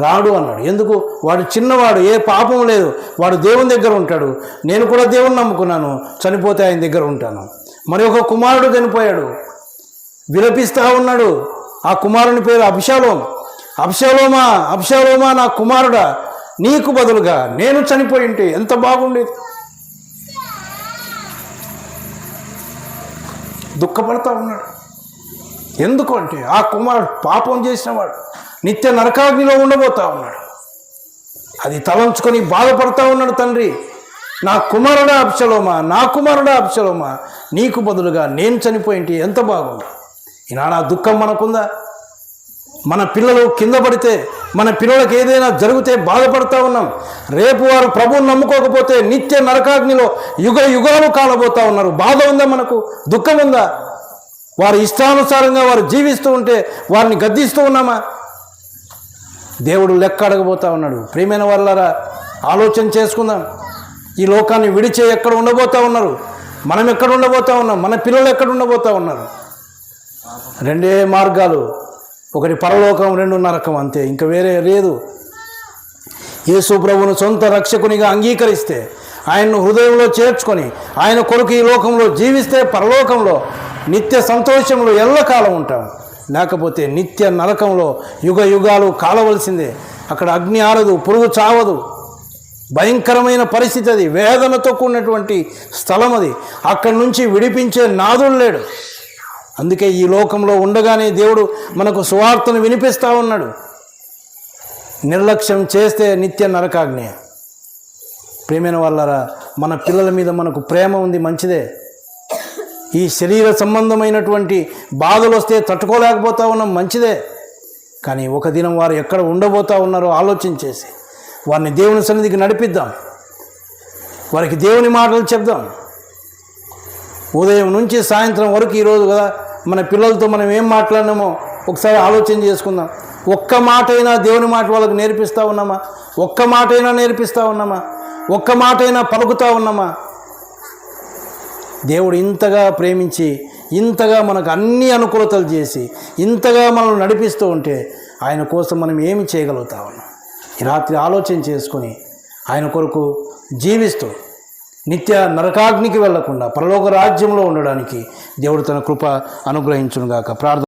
రాడు అన్నాడు. ఎందుకు? వాడు చిన్నవాడు, ఏ పాపం లేదు, వాడు దేవుని దగ్గర ఉంటాడు. నేను కూడా దేవుని నమ్ముకున్నాను, చనిపోతే ఆయన దగ్గర ఉంటాను. మరి ఒక కుమారుడు చనిపోయాడు, విలపిస్తూ ఉన్నాడు. ఆ కుమారుని పేరు అబ్షాలోం. అబ్షాలోమా, అబ్షాలోమా, నా కుమారుడా, నీకు బదులుగా నేను చనిపోయి ఉంటే ఎంత బాగుండేది. దుఃఖపడతా ఉన్నాడు. ఎందుకు అంటే ఆ కుమారుడు పాపం చేసినవాడు, నిత్య నరకాగ్నిలో ఉండబోతా ఉన్నాడు. అది తలంచుకొని బాధపడతా ఉన్నాడు. తండ్రి, నా కుమారుడా అబ్షాలోమా, నా కుమారుడా అబ్షాలోమా, నీకు బదులుగా నేను చనిపోయింటే ఎంత బాగుంది. ఈనాడు ఆ దుఃఖం మనకుందా? మన పిల్లలు కింద పడితే, మన పిల్లలకు ఏదైనా జరిగితే బాధపడుతూ ఉన్నాం. రేపు వారు ప్రభువుని నమ్ముకోకపోతే నిత్య నరకాగ్నిలో యుగ యుగాలు కాలబోతూ ఉన్నారు. బాధ ఉందా? మనకు దుఃఖం ఉందా? వారి ఇష్టానుసారంగా వారు జీవిస్తూ ఉంటే వారిని గద్దిస్తూ ఉన్నామా? దేవుడు లెక్క అడగబోతూ ఉన్నాడు. ప్రియమైన వాళ్ళారా, ఆలోచన చేసుకుందాం. ఈ లోకాన్ని విడిచే ఎక్కడ ఉండబోతూ ఉన్నారు? మనం ఎక్కడ ఉండబోతూ ఉన్నాం? మన పిల్లలు ఎక్కడ ఉండబోతూ ఉన్నారు? రెండే మార్గాలు, ఒకటి పరలోకం, రెండు నరకం, అంతే, ఇంకా వేరే లేదు. యేసు ప్రభువును సొంత రక్షకునిగా అంగీకరిస్తే, ఆయన్ను హృదయంలో చేర్చుకొని ఆయన కొరకు ఈ లోకంలో జీవిస్తే పరలోకంలో నిత్య సంతోషంలో ఎల్లకాలం ఉంటాం. లేకపోతే నిత్య నరకంలో యుగ యుగాలు కాలవలసిందే. అక్కడ అగ్ని ఆరదు, పురుగు చావదు. భయంకరమైన పరిస్థితి అది, వేదనతో కూడినటువంటి స్థలం అది. అక్కడి నుంచి విడిపించే నాదుడు లేడు. అందుకే ఈ లోకంలో ఉండగానే దేవుడు మనకు సువార్తను వినిపిస్తూ ఉన్నాడు. నిర్లక్ష్యం చేస్తే నిత్య నరకాగ్ని. ప్రేమైన వాళ్ళరా, మన పిల్లల మీద మనకు ప్రేమ ఉంది, మంచిదే. ఈ శరీర సంబంధమైనటువంటి బాధలు వస్తే తట్టుకోలేకపోతూ ఉన్నాం, మంచిదే. కానీ ఒక దినం వారు ఎక్కడ ఉండబోతూ ఉన్నారో ఆలోచించేసి వారిని దేవుని సన్నిధికి నడిపిద్దాం. వారికి దేవుని మాటలు చెప్దాం. ఉదయం నుంచి సాయంత్రం వరకు ఈరోజు కదా మన పిల్లలతో మనం ఏం మాట్లాడినామో ఒకసారి ఆలోచన చేసుకుందాం. ఒక్క మాట అయినా దేవుని మాట వాళ్ళకు నేర్పిస్తూ ఉన్నామా? ఒక్క మాట అయినా నేర్పిస్తూ ఉన్నామా? ఒక్క మాట అయినా పలుకుతూ ఉన్నామా? దేవుడు ఇంతగా ప్రేమించి, ఇంతగా మనకు అన్ని అనుకూలతలు చేసి, ఇంతగా మనల్ని నడిపిస్తూ ఉంటే ఆయన కోసం మనం ఏమి చేయగలుగుతా ఉన్నాం? ఈ రాత్రి ఆలోచన చేసుకొని ఆయన కొరకు జీవిస్తూ నిత్య నరకాగ్నికి వెళ్లకుండా పరలోక రాజ్యంలో ఉండడానికి దేవుడు తన కృప అనుగ్రహించునుగాక. ప్రార్థన.